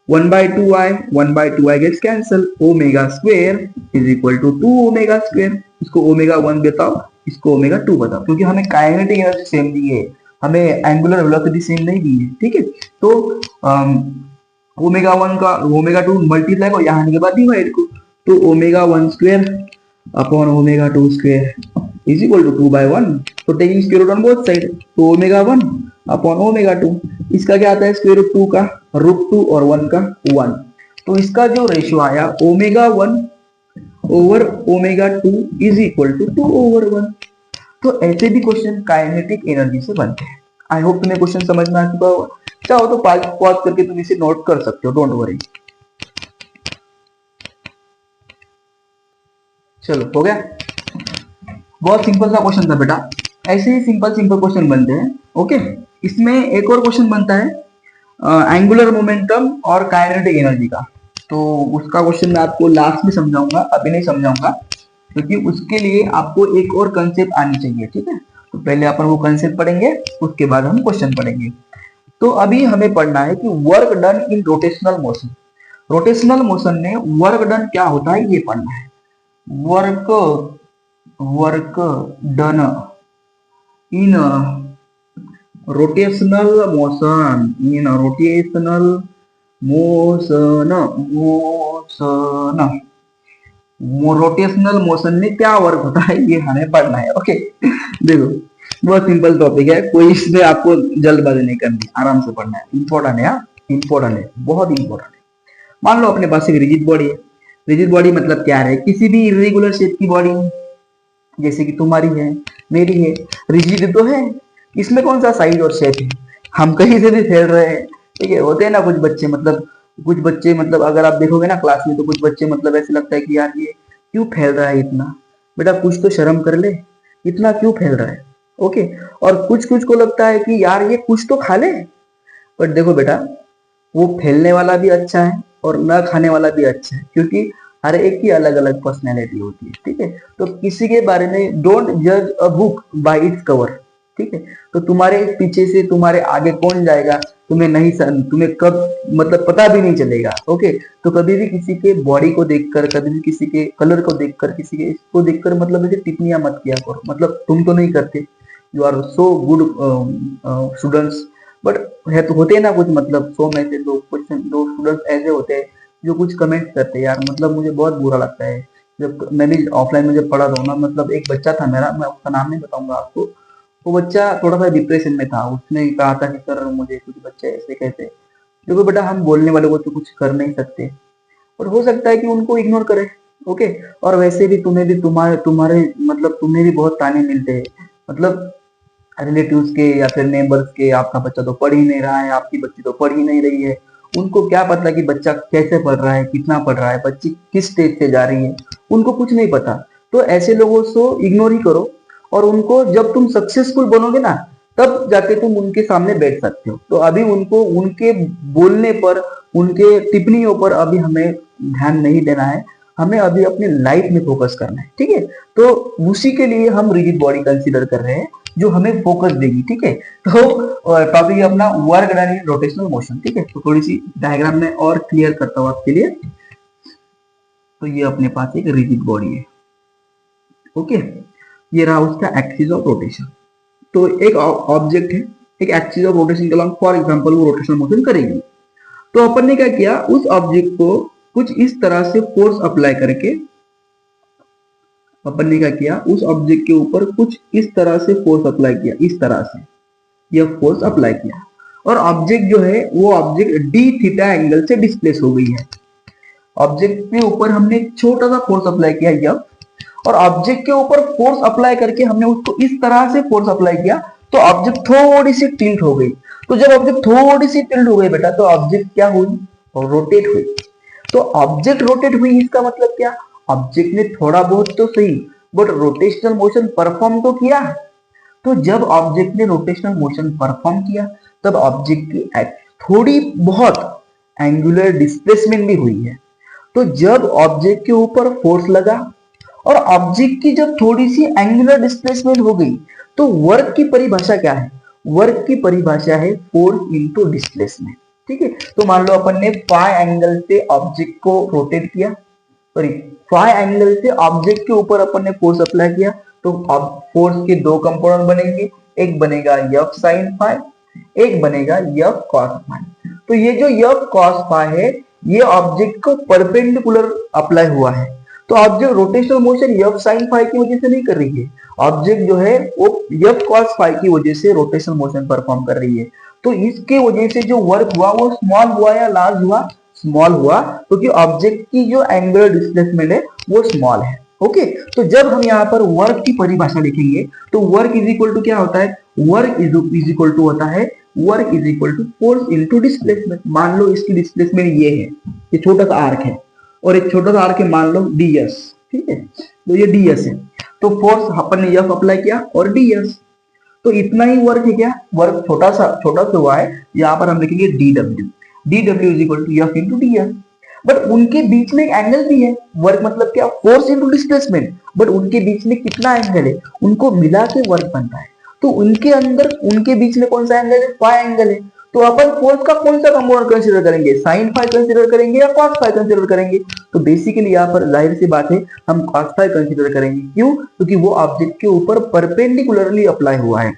1/2I gets cancel, omega square is equal to 2 omega square. इसको ओमेगा 1 बताओ, इसको ओमेगा 2 बताओ, क्योंकि हमें काइनेटिक एनर्जी सेम दी है, हमें एंगुलर वेलोसिटी सेम नहीं दी है। ठीक है, तो ओमेगा 1 का ओमेगा 2 मल्टीप्लाई को यहाँ आने के बाद डिवाइड को, तो omega 1 square upon omega 2 square is equal to 2/1, तो taking square root on both side, तो ओमेगा 1 अपॉन ओमेगा 2, इसका क्या आता है स्क्वायर रूट 2 का √2 और 1 का 1, तो इसका जो रेशियो आया omega 1 over omega 2 is equal to 2/1। तो ऐसे भी क्वेश्चन काइनेटिक एनर्जी से बनते हैं। आई होप तुम्हें क्वेश्चन समझ में आ चुका होगा, चाहो तो पॉज करके तुम इसे नोट कर सकते हो, डोंट वरी। चलो हो गया, बहुत सिंपल सा क्वेश्चन था बेटा, ऐसे ही सिंपल क्वेश्चन बनते हैं। ओके, इसमें एक और क्वेश्चन बनता है एंगुलर मोमेंटम और काइनेटिक एनर्जी का। तो उसका क्वेश्चन मैं आपको लास्ट में समझाऊंगा, अभी नहीं समझाऊंगा, क्योंकि उसके लिए आपको एक और कंसेप्ट आनी चाहिए, ठीक है। तो पहले अपन वो कंसेप्ट पढ़ेंगे, उसके बाद हम क्वेश्चन पढ़ेंगे। तो अभी हमें पढ़ना है कि work done in rotational motion. Rotational motion में वर्क डन क्या होता है ये पढ़ना है। Work work done in rotational motion, in rotational motion motion rotational motion में क्या वर्क होता है ये हमें पढ़ना है। ओके देखो बहुत सिंपल टॉपिक है, कोई इसमें आपको जल्दबाजी नहीं करनी, आराम से पढ़ना है। इंपॉर्टेंट है, इंपॉर्टेंट है, बहुत इंपॉर्टेंट है। मान लो अपने पास एक रिजिड बॉडी है। रिजिड बॉडी मतलब क्या है, किसी भी इरेगुलर शेप की बॉडी, जैसे कि तुम्हारी है, मेरी है, रिजिड तो है, इसमें कौन सा साइज और शेप है, हम कहीं से भी फैल रहे हैं, ठीक है। होते हैं ना कुछ बच्चे, मतलब कुछ बच्चे, मतलब अगर आप देखोगे ना क्लास में, तो कुछ बच्चे मतलब ऐसे लगता है कि यार ये क्यों फैल रहा है इतना, बेटा कुछ तो शर्म कर ले, इतना क्यों फैल रहा है। ओके, और कुछ कुछ को लगता है कि यार ये कुछ तो खा ले, बट देखो बेटा वो फैलने वाला भी अच्छा है और न खाने वाला भी अच्छा है, क्योंकि हर एक की अलग अलग पर्सनैलिटी होती है, ठीक है। तो किसी के बारे में डोंट जज a book by its cover, ठीक है। तो तुम्हारे पीछे से तुम्हारे आगे कौन जाएगा, तुम्हें कब मतलब पता भी नहीं चलेगा। ओके, तो कभी भी किसी के बॉडी को देखकर, कभी भी किसी के कलर को देखकर, किसी के इसको देखकर मतलब ऐसे टिप्पणियां मत किया करो। मतलब तुम तो नहीं करते, you are so good students, but है तो होते हैं ना कुछ, मतलब 100 में से दो स्टूडेंट्स ऐसे होते हैं जो कुछ कमेंट करते हैं, यार मतलब मुझे बहुत बुरा लगता है। जब मैं भी ऑफलाइन में जब पढ़ा था ना, मतलब एक बच्चा था मेरा, मैं उसका नाम नहीं बताऊंगा आपको, वो बच्चा थोड़ा सा डिप्रेशन में था। उसने कहा था कि सर मुझे कुछ बच्चे ऐसे कहते, देखो बेटा हम बोलने वाले को तो कुछ कर नहीं सकते, और हो सकता है कि उनको इग्नोर करे। ओके, और वैसे भी तुम्हें भी तुम्हारे तुम्हारे मतलब तुम्हें भी बहुत ताने मिलते हैं, मतलब रिलेटिव्स के या फिर नेबर्स के, आपका बच्चा तो पढ़ ही नहीं रहा है, आपकी बच्ची तो पढ़ ही नहीं रही है। उनको क्या पता कि बच्चा कैसे पढ़ रहा है, कितना पढ़ रहा है, बच्ची किस स्टेज से जा रही है, उनको कुछ नहीं पता। तो ऐसे लोगों को इग्नोर ही करो, और उनको जब तुम सक्सेसफुल बनोगे ना, तब जाके तुम उनके सामने बैठ सकते हो। तो अभी उनको उनके बोलने पर, उनके टिप्पणियों पर अभी हमें ध्यान नहीं देना है, हमें अभी अपनी लाइफ में फोकस करना है, ठीक है। तो उसी के लिए हम रिजिड बॉडी कंसीडर कर रहे हैं, जो हमें फोकस देगी, ठीक है। तो टॉपिक है अपना work done in rotational motion, ठीक है। तो थोड़ी सी डायग्राम में और क्लियर करता हूं आपके लिए। तो ये अपने पास एक रिजिड बॉडी है, ओके, ये रहा उसका एक्सिस ऑफ रोटेशन। तो एक ऑब्जेक्ट है, एक एक्सिस ऑफ रोटेशन के अलोंग फॉर एग्जांपल वो रोटेशनल मोशन करेगी। तो अपन ने क्या किया, उस ऑब्जेक्ट को कुछ इस तरह से फोर्स अप्लाई करके, अपन ने क्या किया, उस ऑब्जेक्ट के ऊपर कुछ इस तरह से फोर्स अप्लाई किया, इस तरह से यह फोर्स अप्लाई किया, और ऑब्जेक्ट जो है वो ऑब्जेक्ट डी थीटा एंगल से डिस्प्लेस हो गई है। ऑब्जेक्ट के ऊपर हमने छोटा सा फोर्स अप्लाई किया यह, और ऑब्जेक्ट के ऊपर फोर्स अप्लाई करके हमने उसको इस तरह से फोर्स अप्लाई किया, तो ऑब्जेक्ट थोड़ी सी टिल्ट हो गई। तो जब ऑब्जेक्ट थोड़ी सी टिल्ट हो गई बेटा, तो ऑब्जेक्ट क्या हुई, रोटेट हुई। तो ऑब्जेक्ट रोटेट हुई, इसका मतलब क्या, ऑब्जेक्ट ने थोड़ा बहुत तो सही, बट रोटेशनल मोशन परफॉर्म तो किया। तो जब ऑब्जेक्ट ने रोटेशनल मोशन परफॉर्म किया, तब ऑब्जेक्ट की थोड़ी बहुत एंगुलर डिस्प्लेसमेंट भी हुई है। तो जब ऑब्जेक्ट के ऊपर फोर्स लगा और ऑब्जेक्ट की जब थोड़ी सी एंगुलर डिस्प्लेसमेंट हो गई, तो वर्क की परिभाषा क्या है, वर्क की परिभाषा है फोर्स इनटू डिस्प्लेसमेंट, ठीक है। तो मान लो अपन ने फाई एंगल से ऑब्जेक्ट को रोटेट किया, सॉरी फाई एंगल से ऑब्जेक्ट के ऊपर अपन ने फोर्स अप्लाई किया, तो अब फोर्स के दो कंपोनेंट बनेंगे, एक बनेगा एफ साइन फाई, एक बनेगा एफ कॉस फाई। तो ये जो एफ कॉस फाई है, ये ऑब्जेक्ट को परपेंडिकुलर अप्लाई हुआ है। तो object rotational motion F sine phi की वजह से नहीं कर रही है, ऑब्जेक्ट जो है वो एफ कॉस फाई की वजह से रोटेशनल मोशन परफॉर्म कर रही है। तो इसके वजह से जो वर्क हुआ वो स्मॉल हुआ या लार्ज हुआ, स्मॉल हुआ, क्योंकि ऑब्जेक्ट की जो एंगुलर डिस्प्लेसमेंट है वो स्मॉल है। ओके, तो जब हम यहाँ पर वर्क की परिभाषा लिखेंगे, तो वर्क इज इक्वल टू क्या होता है, वर्क इज इक्वल टू होता है, work is equal to force into displacement. मान लो इसकी डिस्प्लेसमेंट ये है, ये छोटा सा आर्क है, और एक छोटा सा आर्क है मान लो ds, ठीक है। तो ये ds है, तो फोर्स अपन ने F अप्लाई किया और ds, तो इतना ही वर्क है क्या, वर्क छोटा सा हुआ है। यहाँ पर हम लिखेंगे dw, dw is equal to F into ds। But उनके बीच में एक एंगल भी है। वर्क मतलब क्या, फोर्स इनटू डिस्प्लेसमेंट, बट उनके बीच में कितना एंगल है, उनको मिला के वर्क बनता है। तो उनके अंदर उनके बीच में कौन सा एंगल है, फाई एंगल है। तो अपन फोर्स का कौन सा कंपोनेंट कंसीडर करेंगे, साइन फाई कंसीडर करेंगे या कॉस फाई कंसीडर करेंगे। तो बेसिकली यहाँ पर जाहिर सी बात है हम कॉस फाई कंसीडर करेंगे। क्यों, क्योंकि वो ऑब्जेक्ट के ऊपर परपेंडिकुलरली अप्लाई हुआ है।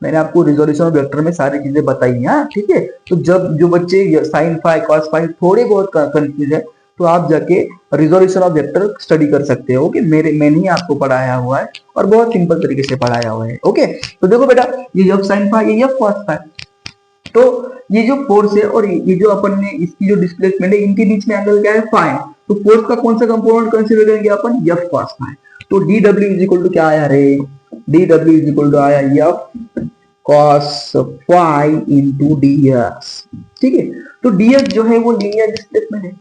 मैंने आपको रिजोल्यूशन ऑफ वेक्टर में सारी चीजें बताई हैं, ठीक है। तो जब जो बच्चे साइन फाई कॉस फाई थोड़े बहुत कंफ्यूज है, तो आप जाके रिजोल्यूशन ऑफ वेक्टर स्टडी कर सकते हो। ओके, मैंने ही आपको पढ़ाया हुआ है और बहुत सिंपल तरीके से पढ़ाया हुआ है। ओके, तो देखो बेटा, ये एफ साइन फाई, ये एफ कॉस फाई। तो ये जो फोर्स है और ये जो अपन ने इसकी जो डिस्प्लेसमेंट है, इनके बीच में एंगल क्या है, फाई। तो फोर्स का कौन सा कंपोनेंट कंसीडर करेंगे अपन, एफ कॉस फाई। तो D W is equal to क्या आया रे, D W is equal to आया F cos phi into D S. ठीक है, तो डी एस जो है वो लीनियर डिस्प्लेसमेंट है।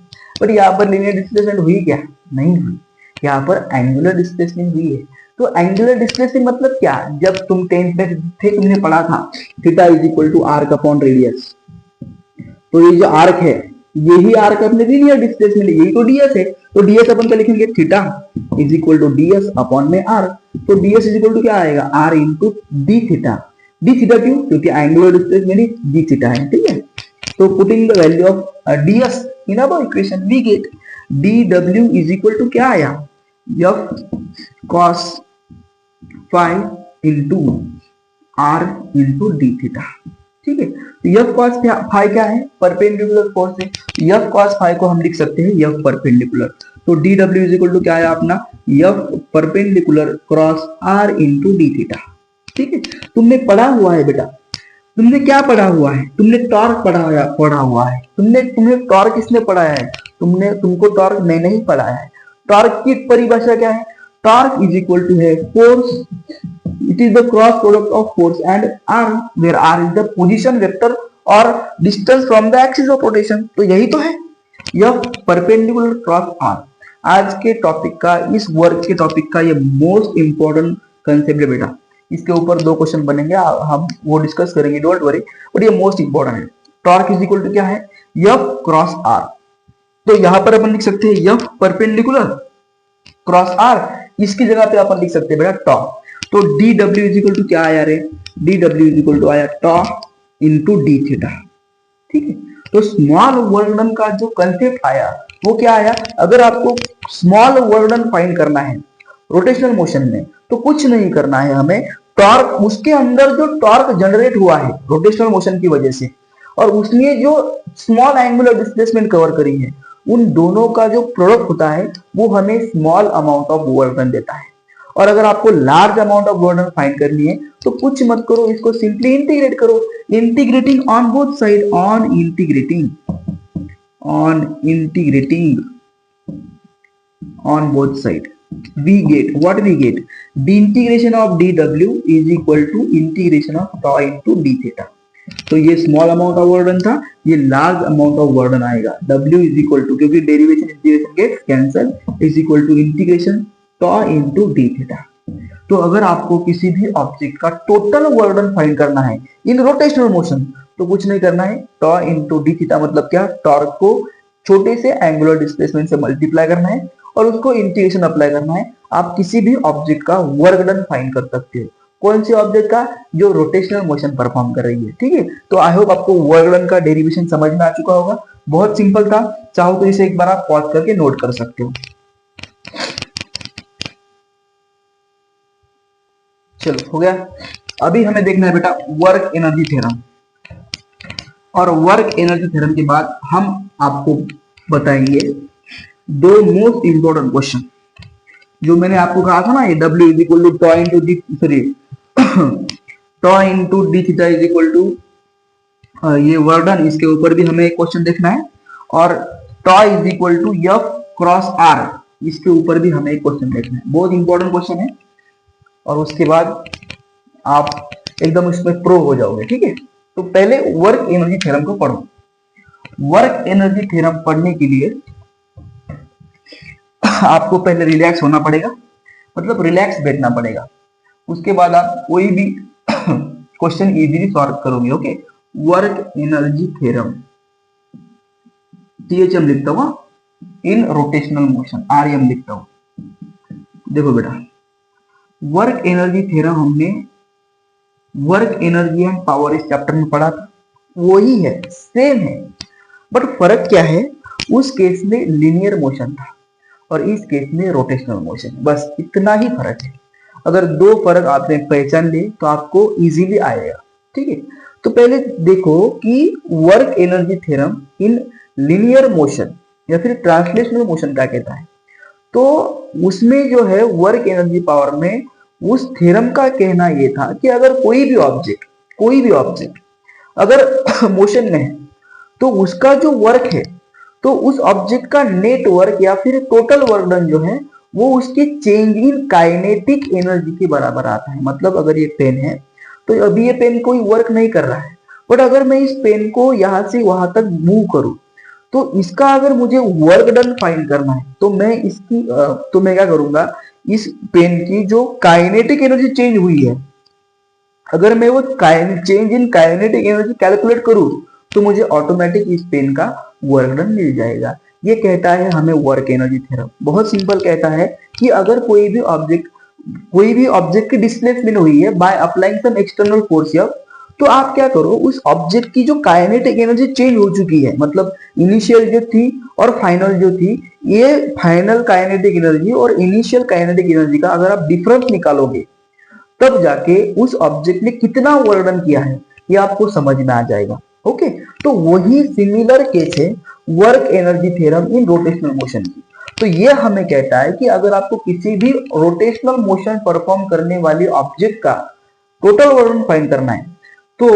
बट यहाँ पर लीनियर डिस्प्लेसमेंट हुई क्या, नहीं हुई, यहाँ पर एंगुलर डिस्प्लेसमेंट हुई है। तो एंगुलर डिस्प्लेसमेंट मतलब क्या, जब तुम 10th में थे तुमने पढ़ा था theta is equal to arc upon radius. तो ये जो आर्क है, यही आर्क अपने लीनियर डिस्प्लेसमेंट है, यही तो डीएस है। तो डीएस अपन का लिखेंगे theta is equal to ds upon में आर। तो डीएस इज इक्वल टू क्या आएगा, r into D theta. D theta क्यों, क्योंकि एंगुलर डिस्प्लेसमेंट डी थीटा है। ठीक है, तो putting the value of ds in our equation we get d W is equal to क्या आया, F cos phi into r into D theta. ठीक है, तो एफ कॉस फाई क्या है, परपेंडिकुलर फोर्स है। एफ कॉस फाई को हम लिख सकते हैं एफ परपेंडिकुलर। तो D W is equal to क्या है अपना, F perpendicular cross r into D theta. ठीक है, तुमने पढ़ा हुआ है बेटा, तुमने क्या पढ़ा हुआ है, तुमने टॉर्क पढ़ा हुआ है। तुम्हें टॉर्क किसने पढ़ाया है, तुमको टॉर्क मैंने ही पढ़ाया है। टॉर्क की परिभाषा क्या है, टॉर्क इज इक्वल टू है force, it is the cross product of force and r, where r is the position vector or distance from the axis of rotation। तो यही तो है, यह परपेंडिकुलर क्रॉस r। आज के टॉपिक का, इस वर्क के टॉपिक का ये मोस्ट इंपॉर्टेंट कंसेप्ट है बेटा। इसके ऊपर 2 क्वेश्चन बनेंगे, हम वो डिस्कस करेंगे, डोंट वरी, बट ये मोस्ट इंपॉर्टेंट है। टॉर्क इज इक्वल टू क्या है, एफ क्रॉस आर। तो यहां पर अपन लिख सकते हैं एफ परपेंडिकुलर क्रॉस आर, इसकी जगह पे अपन लिख सकते हैं बेटा टॉर्क। तो D W is equal to क्या आया रे, D W is equal to आया टॉर्क इंटू डी थीटा। ठीक है, तो स्मॉल वर्क डन का जो कंसेप्ट आया वो क्या आया, अगर आपको स्मॉल वर्क डन फाइंड करना है रोटेशनल मोशन में, तो कुछ नहीं करना है हमें, टॉर्क, उसके अंदर जो टॉर्क जनरेट हुआ है रोटेशनल मोशन की वजह से, और उसने जो स्मॉल एंगुलर डिस्प्लेसमेंट कवर करी है, उन दोनों का जो प्रोडक्ट होता है वो हमें small amount of work done देता है। और अगर आपको large amount of work done find करनी है तो कुछ मत करो, इसको सिंपली इंटीग्रेट करो। Integrating on both side, on integrating on both side we get what we get, the integration of dw is equal to integration of tau into d theta। तो ये small amount of work done था, ये large amount of work done आएगा। w is equal to, क्योंकि derivation integration gets cancel, is equal to integration tau into d theta। तो अगर आपको किसी भी ऑब्जेक्ट का टोटल वर्क डन फाइंड करना है इन रोटेशनल मोशन, तो कुछ नहीं करना है, tau into d theta मतलब क्या, टॉर्क को छोटे से एंगुलर डिस्प्लेसमेंट से मल्टीप्लाई करना है और उसको इंटीग्रेशन अप्लाई करना है। आप किसी भी ऑब्जेक्ट का वर्क डन फाइंड कर सकते हो। कौन सी ऑब्जेक्ट का, जो रोटेशनल मोशन परफॉर्म कर रही है। ठीक है, तो आई होप आपको वर्क डन का डेरिवेशन समझ में आ चुका होगा। बहुत सिंपल था, चाहो तो इसे एक बार आप पॉज करके नोट कर सकते हो। चलो हो गया, अभी हमें देखना है बेटा वर्क एनर्जी थ्योरम, और वर्क एनर्जी थ्योरम के बाद हम आपको बताएंगे 2 मोस्ट इंपॉर्टेंट क्वेश्चन। जो मैंने आपको कहा था ना, ये W is equal to tau into d, sorry tau into D theta is equal to ये वर्क डन, इसके ऊपर भी हमें एक क्वेश्चन देखना है। और tau is equal to F cross R, इसके ऊपर भी हमें एक क्वेश्चन देखना है। बहुत इंपॉर्टेंट क्वेश्चन है, और उसके बाद आप एकदम इसमें प्रो हो जाओगे। ठीक है, तो पहले वर्क एनर्जी थ्योरम को पढ़ो। वर्क एनर्जी थ्योरम पढ़ने के लिए आपको पहले रिलैक्स होना पड़ेगा, मतलब रिलैक्स बैठना पड़ेगा। उसके बाद आप कोई भी क्वेश्चन इजीली सॉल्व करोगे। Okay, work energy theorem THM लिखता हुआ, इन रोटेशनल मोशन, आरएम लिखता हूं। देखो बेटा, वर्क एनर्जी थ्योरम हमने वर्क एनर्जी एंड पावर इस चैप्टर में पढ़ा था, वही है, सेम है, बट फर्क क्या है, उस केस में लीनियर मोशन था और इस केस में रोटेशनल मोशन, बस इतना ही फर्क है। अगर दो फर्क आपने पहचान लिए तो आपको इजीली आएगा, ठीक है। तो पहले देखो कि work energy theorem in linear motion या फिर ट्रांसलेशनल मोशन क्या कहता है। तो उसमें जो है वर्क एनर्जी पावर में उस थ्योरम का कहना यह था कि अगर कोई भी ऑब्जेक्ट अगर मोशन में है तो उसका जो वर्क है, तो उस ऑब्जेक्ट का नेट वर्क या फिर टोटल वर्क डन जो है वो उसके चेंज इन काइनेटिक एनर्जी के बराबर आता है। मतलब अगर ये पेन है तो अभी ये पेन कोई वर्क नहीं कर रहा है, बट अगर मैं इस पेन को यहां से वहां तक मूव करूं तो इसका अगर मुझे वर्क डन फाइंड करना है तो मैं क्या करूंगा, इस पेन की जो काइनेटिक एनर्जी चेंज हुई है, अगर मैं वो change in kinetic energy calculate करूं तो मुझे ऑटोमेटिक इस पेन का वर्क डन मिल जाएगा। ये कहता है हमें वर्क एनर्जी थ्योरम। बहुत सिंपल कहता है कि अगर कोई भी ऑब्जेक्ट की डिस्प्लेसमेंट हुई है by applying some external force, या तो आप क्या करो, उस ऑब्जेक्ट की जो काइनेटिक एनर्जी चेंज हो चुकी है, मतलब इनिशियल जो थी और फाइनल जो थी, ये फाइनल काइनेटिक एनर्जी और इनिशियल काइनेटिक एनर्जी का अगर आप डिफरेंस निकालोगे तब जाके उस ऑब्जेक्ट ने कितना वर्क डन किया है ये आपको समझ में आ जाएगा। ओके, तो वही सिमिलर केस है work energy theorem in rotational motion की। तो ये हमें कहता है कि अगर आपको किसी भी रोटेशनल मोशन परफॉर्म करने वाली ऑब्जेक्ट का टोटल वर्क डन फाइंड करना है तो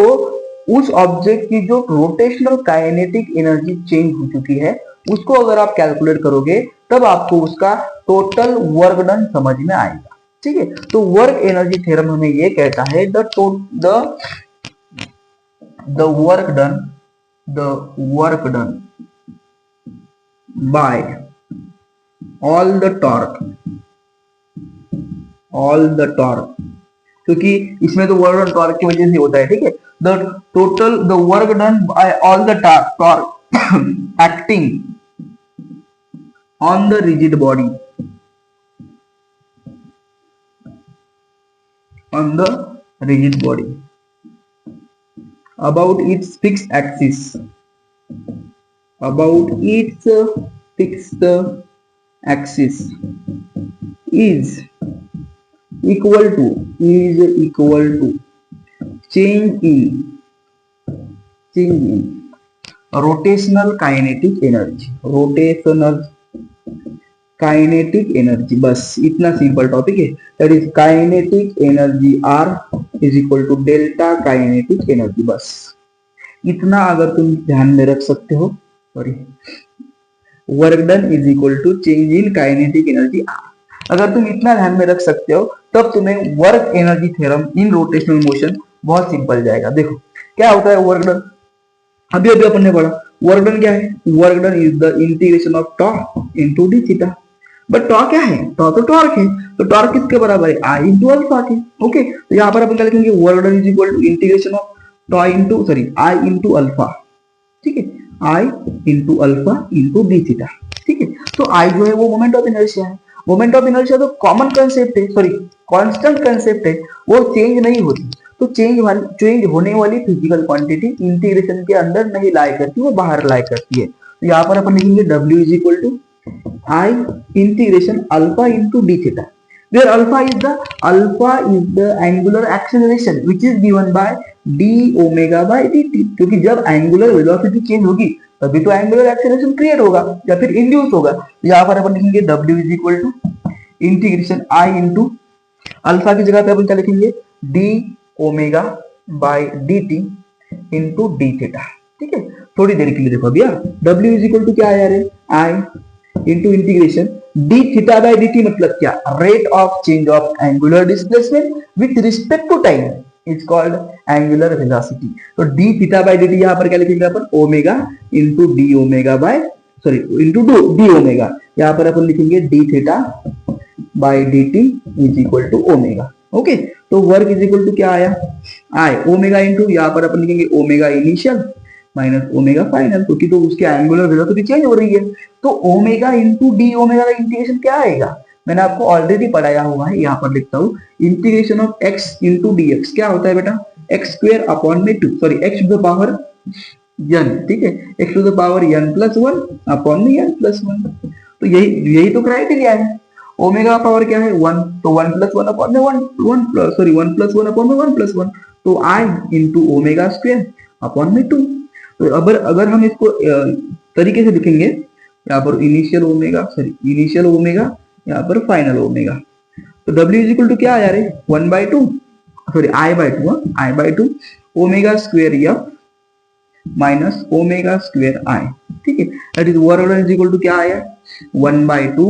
उस ऑब्जेक्ट की जो रोटेशनल काइनेटिक एनर्जी चेंज हो चुकी है उसको अगर आप कैलकुलेट करोगे तब आपको उसका टोटल वर्क डन समझ में आएगा। ठीक है, तो वर्क एनर्जी थ्योरम हमें ये कहता है the work done by all the torque, क्योंकि इसमें तो वर्क डन टॉर्क की वजह से होता है। ठीक है, the work done by all the torque acting on the rigid body about its fixed axis is equal to change in rotational kinetic energy। बस इतना सिंपल टॉपिक है, that is kinetic energy R is equal to delta kinetic energy. बस इतना अगर तुम ध्यान में रख सकते हो, sorry, work done is equal to change in kinetic energy R, अगर तुम इतना ध्यान में रख सकते हो तब तुम्हें work energy theorem in rotational motion बहुत सिंपल जाएगा। देखो क्या होता है वर्क डन, अभी अपन ने पढ़ा। वर्क डन क्या है, work done is the integration of torque into D theta. But torque क्या है, टॉर्क तो टॉर्क है, तो टॉर्क किसके बराबर है, आई इंटू अल्फा के। ओके, तो यहाँ पर अपन क्या लिखेंगे, work done is equal to integration of I into alpha. ठीक है, I into alpha into D theta. ठीक है, तो आई जो है वो मोमेंट ऑफ इनर्शिया है। मोमेंट ऑफ इनर्शिया तो कॉमन कंसेप्ट है, सॉरी कांस्टेंट कंसेप्ट है, वो चेंज नहीं होती। तो चेंज होने वाली फिजिकल क्वांटिटी इंटीग्रेशन के अंदर नहीं लाई करती, वो बाहर लाई करती है। तो यहाँ पर अपन लिखेंगे W is equal to I integration alpha into D theta, where alpha is the angular acceleration which is given by d omega by D t. क्योंकि जब एंगुलर वेलोसिटी चेंज होगी तभी तो एंगुलर एक्सेलरेशन क्रिएट होगा या फिर induce होगा। तो यहाँ पर अपन लिखेंगे W is equal to integration I into alpha की जगह पे अपन क्या लिखेंगे, d omega by D t into D theta. ठीक है, थोड़ी देर के लिए देखो भैया, W इज इक्वल टू क्या आया रे, I into integration D theta by D T, मतलब क्या, rate of change of angular displacement with respect to time is called angular velocity. तो D theta by D T यहाँ पर क्या लिखेंगे अपन, omega into D omega by into D omega, यहाँ पर अपन लिखेंगे D theta by D T is equal to omega. Okay, तो वर्क इज इक्वल टू क्या आया, आई ओमेगा इंटू यहाँ पर अपन लिखेंगे omega initial minus omega final, क्योंकि तो उसकी एंगुलर वेलोसिटी चेंज हो रही है। तो ओमेगा इंटू डी ओमेगा का इंटीग्रेशन क्या आएगा, मैंने आपको ऑलरेडी पढ़ाया हुआ है, यहाँ पर लिखता हूँ, integration of x into d x क्या होता है बेटा, एक्स स्क्वायर अपॉन में 2, sorry x to the power n, ठीक है, x to the power n plus 1 upon में n प्लस 1। तो यही यही तो क्राइटेरिया है। ओमेगा का पावर क्या है 1, तो 1 प्लस 1 अपॉन में 1 प्लस, सॉरी 1 प्लस 1 अपॉन में 1 प्लस 1, तो i into omega square upon में 2। तो अगर हम इसको तरीके से लिखेंगे, यहाँ पर initial omega, sorry initial omega, यहाँ पर फाइनल ओमेगा, तो w इज इक्वल टू क्या आ रहा है 1/2, sorry i/2 omega square F minus omega square I, ठीक है, that is work done is equal to क्या आया 1/2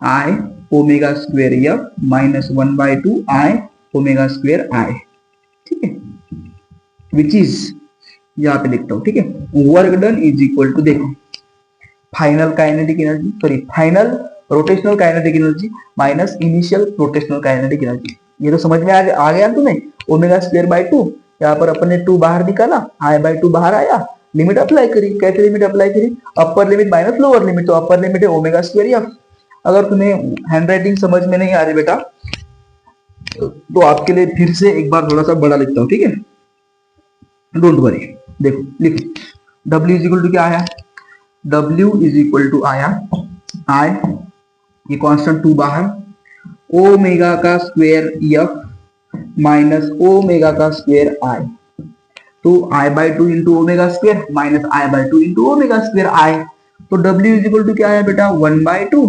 i omega square F minus 1/2 i omega square I, ठीक है, विच इज यहाँ पे लिखता हूँ, ठीक है, work done is equal to, देखो final kinetic energy, sorry final rotational kinetic energy minus initial rotational kinetic energy, ये तो समझ में आ गया तुम्हें, ओमेगा स्क्वायर बाय 2, यहाँ पर अपन ने 2 बाहर निकाला, i/2 बाहर आया, लिमिट अप्लाई करी, कैसे लिमिट अप्लाई करी, upper limit minus lower limit, तो अपर लिमिट है ओमेगा स्क्वायर एफ। अगर तुम्हें हैंडराइटिंग समझ में नहीं आ रही बेटा, तो आपके लिए फिर से एक बार थोड़ा सा बड़ा लिखता हूँ, ठीक है, डोंट वरी, देखो लिखो w इज इक्वल टू क्या आया, w इज इक्वल टू आया i, ये कांस्टेंट 2 बाहर, ओमेगा का स्क्वायर एफ माइनस ओमेगा का स्क्वायर आई, तो i/2 into omega square minus i/2 into omega square I, तो w इज इक्वल टू क्या है बेटा 1/2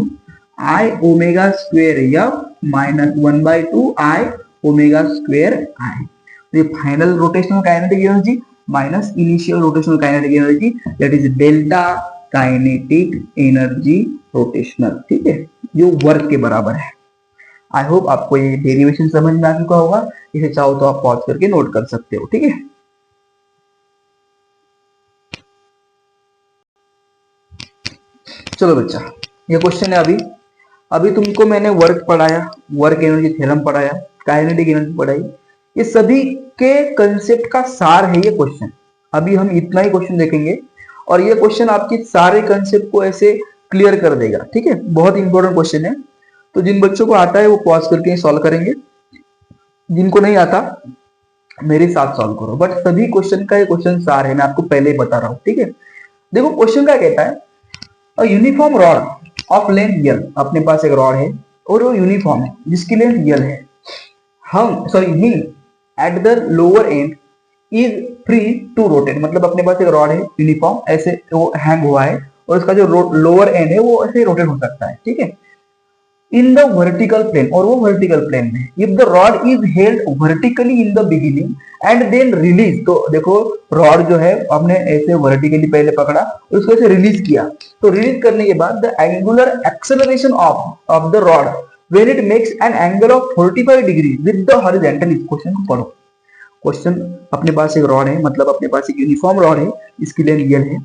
i omega square F minus 1/2 i omega square I. ये final rotational kinetic energy minus initial rotational kinetic energy, that is delta kinetic energy rotational, ठीक है, जो work के बराबर है। आई होप आपको ये डेरिवेशन समझ में आ चुका होगा, इसे चाहो तो आप पॉज करके नोट कर सकते हो, ठीक है। चलो बच्चा, ये क्वेश्चन है, अभी तुमको मैंने वर्क पढ़ाया, वर्क एनर्जी थ्योरम पढ़ाया, काइनेटिक एनर्जी पढ़ाई, ये सभी के कंसेप्ट का सार है ये क्वेश्चन। अभी हम इतना ही क्वेश्चन देखेंगे और ये क्वेश्चन आपके सारे कंसेप्ट को ऐसे क्लियर कर देगा, ठीक है, बहुत इंपॉर्टेंट क्वेश्चन है। तो जिन बच्चों को आता है वो पॉज करके सॉल्व करेंगे, जिनको नहीं आता मेरे साथ सॉल्व करो, बट सभी क्वेश्चन का ये क्वेश्चन सार है, मैं आपको पहले ही बता रहा हूँ, ठीक है। देखो क्वेश्चन क्या कहता है, यूनिफॉर्म रॉड ऑफ लेंथ यल, अपने पास एक रॉड है और वो यूनिफॉर्म है जिसकी लेंथ यल है, हम sorry hinge at the lower end is free to rotate, मतलब अपने पास एक रॉड है यूनिफॉर्म, ऐसे वो हैंग हुआ है और उसका जो लोअर एंड है वो ऐसे रोटेट हो सकता है, ठीक है, इन द वर्टिकल प्लेन, और वो वर्टिकल प्लेन में, if the rod is held vertically in the beginning and then release, तो देखो रॉड जो है हमने ऐसे वर्टिकली पहले पकड़ा और उसको ऐसे रिलीज किया, तो रिलीज करने के बाद the angular acceleration of the rod when it makes an angle of 45 degree with the horizontal, इस क्वेश्चन को पढ़ो। क्वेश्चन, अपने पास एक रॉड है, मतलब अपने पास एक यूनिफॉर्म रॉड है, इसकी लेंथ यल है,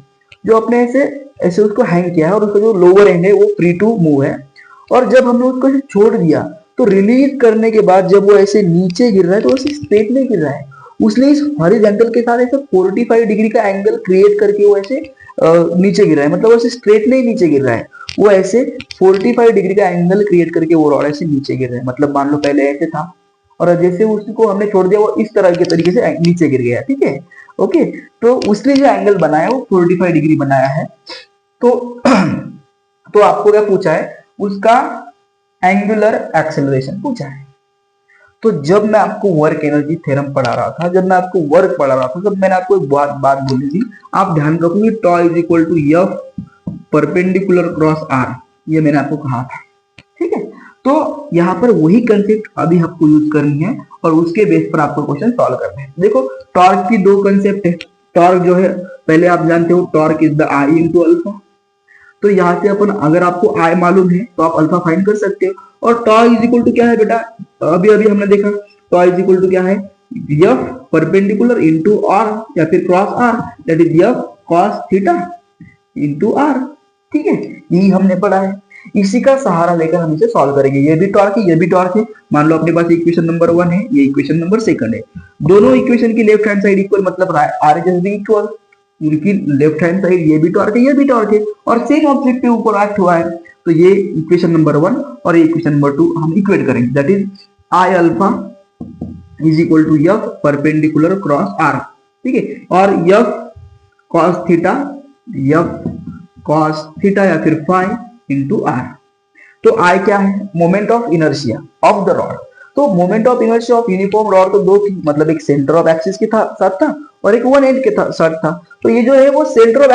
जो अपने ऐसे ऐसे उसको हैंग किया है और उसका जो लोअर एंड है वो फ्री टू मूव है, और जब हमने उसको ऐसे छोड़ दिया तो रिलीज करने के बाद जब वो ऐसे नीचे गिर रहा है तो ऐसे स्ट्रेट नहीं गिर रहा है, उसने इस हॉरिजॉन्टल के साथ ऐसे 45 डिग्री का एंगल क्रिएट करके वो ऐसे नीचे गिर रहा है, मतलब ऐसे स्ट्रेट नहीं नीचे गिर रहा है, वो ऐसे 45 डिग्री का एंगल क्रिएट करके वो रॉड ऐसे नीचे गिर रहा है, मतलब मान लो पहले ऐसे था और जैसे उसको हमने छोड़ दिया वो इस तरह के तरीके से नीचे गिर गया, ठीक है, ओके, तो उसने जो एंगल बनाया वो 45 डिग्री बनाया है, तो आपको क्या पूछा है, उसका एंगुलर एक्सेलरेशन पूछा है। तो जब मैं आपको वर्क एनर्जी थ्योरम पढ़ा रहा था, जब मैं आपको वर्क पढ़ा रहा था, तब मैंने आपको एक बात बोली थी, आप ध्यान रखोगे, tau is equal to F perpendicular cross R, ये मैंने आपको कहा था, ठीक है। तो यहाँ पर वही कंसेप्ट अभी आपको यूज करनी है और उसके बेस पर आपको क्वेश्चन सॉल्व करना है। देखो टॉर्क की 2 कंसेप्ट है, टॉर्क जो है पहले आप जानते हो, torque is the I into alpha, तो यहाँ से अपन अगर आपको आई मालूम है तो आप अल्फा फाइंड कर सकते हो, और टॉ इज इक्वल टू क्या है बेटा, अभी हमने देखा, टॉ इज इक्वल टू क्या है, एफ परपेंडिकुलर इंटू आर या फिर cross R, that is F cos theta into R, ठीक है, यही हमने पढ़ा है, इसी का सहारा लेकर हम इसे सॉल्व करेंगे। ये भी टॉर्क है, ये भी टॉर्क है, मान लो अपने पास इक्वेशन नंबर 1 है, ये इक्वेशन नंबर 2 है, दोनों इक्वेशन की लेफ्ट हैंड साइड इक्वल, मतलब आर इज बी इक्वल, उनकी लेफ्ट हैंड साइड ये भी टॉर्क है, ये भी टॉर्क है, और सेम ऑब्जेक्ट के ऊपर एक्ट हुआ है। तो ये इक्वेशन नंबर 1 और ये इक्वेशन नंबर 2 हम इक्वेट करेंगे, that is I alpha is equal to F perpendicular cross R, ठीक है, और F cos theta, F cos theta या फिर फाई इंटू आर। तो आई क्या है, moment of inertia of the rod. तो moment of inertia of uniform rod तो दो थी, मतलब एक सेंटर ऑफ एक्सिस के साथ था और एक वन एंड के साथ था। तो ये जो है वो सेंटर ऑफ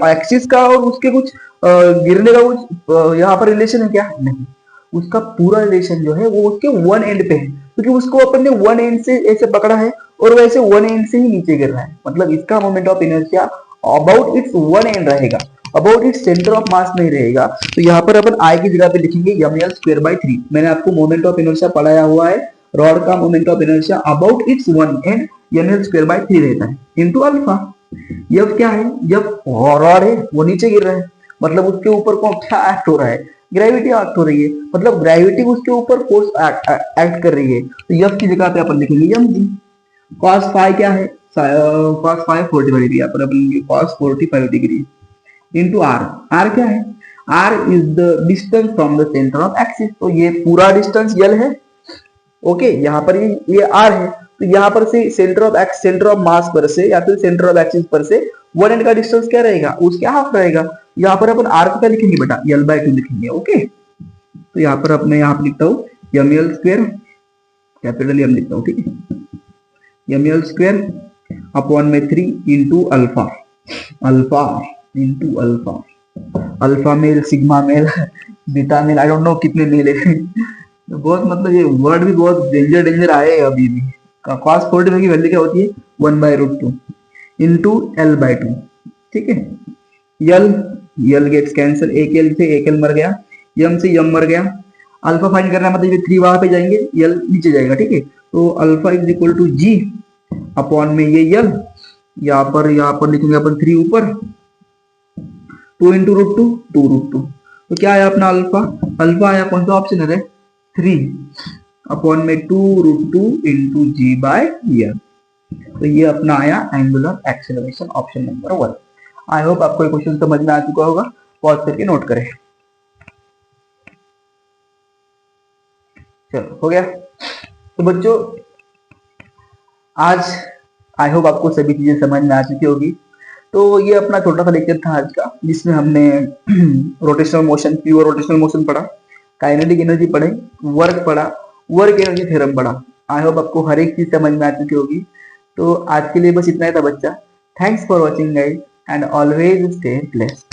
एक्सिस का और उसके कुछ गिरने का कुछ यहाँ पर रिलेशन है क्या, नहीं, उसका पूरा रिलेशन जो है वो उसके वन एंड पे है, क्योंकि उसको अपन ने वन एंड से ऐसे पकड़ा है और वैसे वन एंड से ही नीचे गिर रहा है, मतलब इसका moment of inertia about its one end रहेगा, about its centre of mass नहीं रहेगा। तो यहाँ पर अपन आई की जगह पे लिखेंगे ml स्क्वायर बाय 3। मैंने आपको मोमेंट ऑफ इनर्शिया पढ़ाया हुआ है, रॉड का moment of inertia about its one and ml square by 3 रहता है इनटू अल्फा। यह क्या है, जब रॉड है वो नीचे गिर रहा है, मतलब उसके ऊपर कौन क्या एक्ट हो रहा है, ग्रेविटी एक्ट हो रही है, मतलब ग्रेविटी उसके ऊपर फोर्स एक्ट कर रही है। तो यफ की जगह पे अपन लिखेंगे mg। cos फाई क्या है, cos फाई 45 डिग्री, यहाँ पर अपन cos 45 degree into R. R क्या है, R is the distance from the centre of axis. तो ये पूरा डिस्टेंस यल है, ओके, यहाँ पर ये आर है, तो यहाँ पर से सेंटर ऑफ मास पर से या फिर सेंटर ऑफ एक्सिस पर से वन एंड का डिस्टेंस क्या रहेगा, उसके हाफ रहेगा। यहाँ पर अपन आर को क्या लिखेंगे बेटा, यल बाय 2 लिखेंगे, ओके। तो यहाँ पर अपने यहाँ लिखता हूँ M L square, capital M लिखता हूँ, ठीक है, एम एल स्क्वायर अपॉन में 3 into alpha, alpha into alpha, alpha male, sigma male, beta male, I don't know कितने मेल है बहुत, मतलब ये वर्ड भी बहुत डेंजर आए अभी भी। cos 45 की वैल्यू क्या होती है, 1/√2 इंटू एल बाय 2, ठीक है। यल गेट्स कैंसिल, एक एल से एक एल मर गया, यम से यम मर गया। अल्फा फाइंड करना मतलब ये 3 वहां पे जाएंगे, यल नीचे जाएगा, ठीक है। तो alpha is equal to g upon में ये यल, यहाँ पर लिखेंगे अपन 3 ऊपर, 2 इंटू √2, 2√2। तो क्या आया अपना अल्फा, अल्फा आया कौन सा ऑप्शन है, 3 अपॉन में 2√2 इंटू जी बाय यल। तो ये अपना आया angular acceleration, option number 1। I hope आपको ये क्वेश्चन समझ में आ चुका होगा, पॉज करके नोट करें। चलो हो गया। तो बच्चों आज आई होप आपको सभी चीजें समझ में आ चुकी होगी। तो ये अपना छोटा सा लेक्चर था आज का, जिसमें हमने rotational motion, pure rotational motion पढ़ा, काइनेटिक एनर्जी पढ़े, वर्क पढ़ा, वर्क एनर्जी थ्योरम पढ़ा। आई होप आपको हर एक चीज समझ में आ चुकी होगी। तो आज के लिए बस इतना ही था बच्चा। Thanks for watching guys and always stay blessed.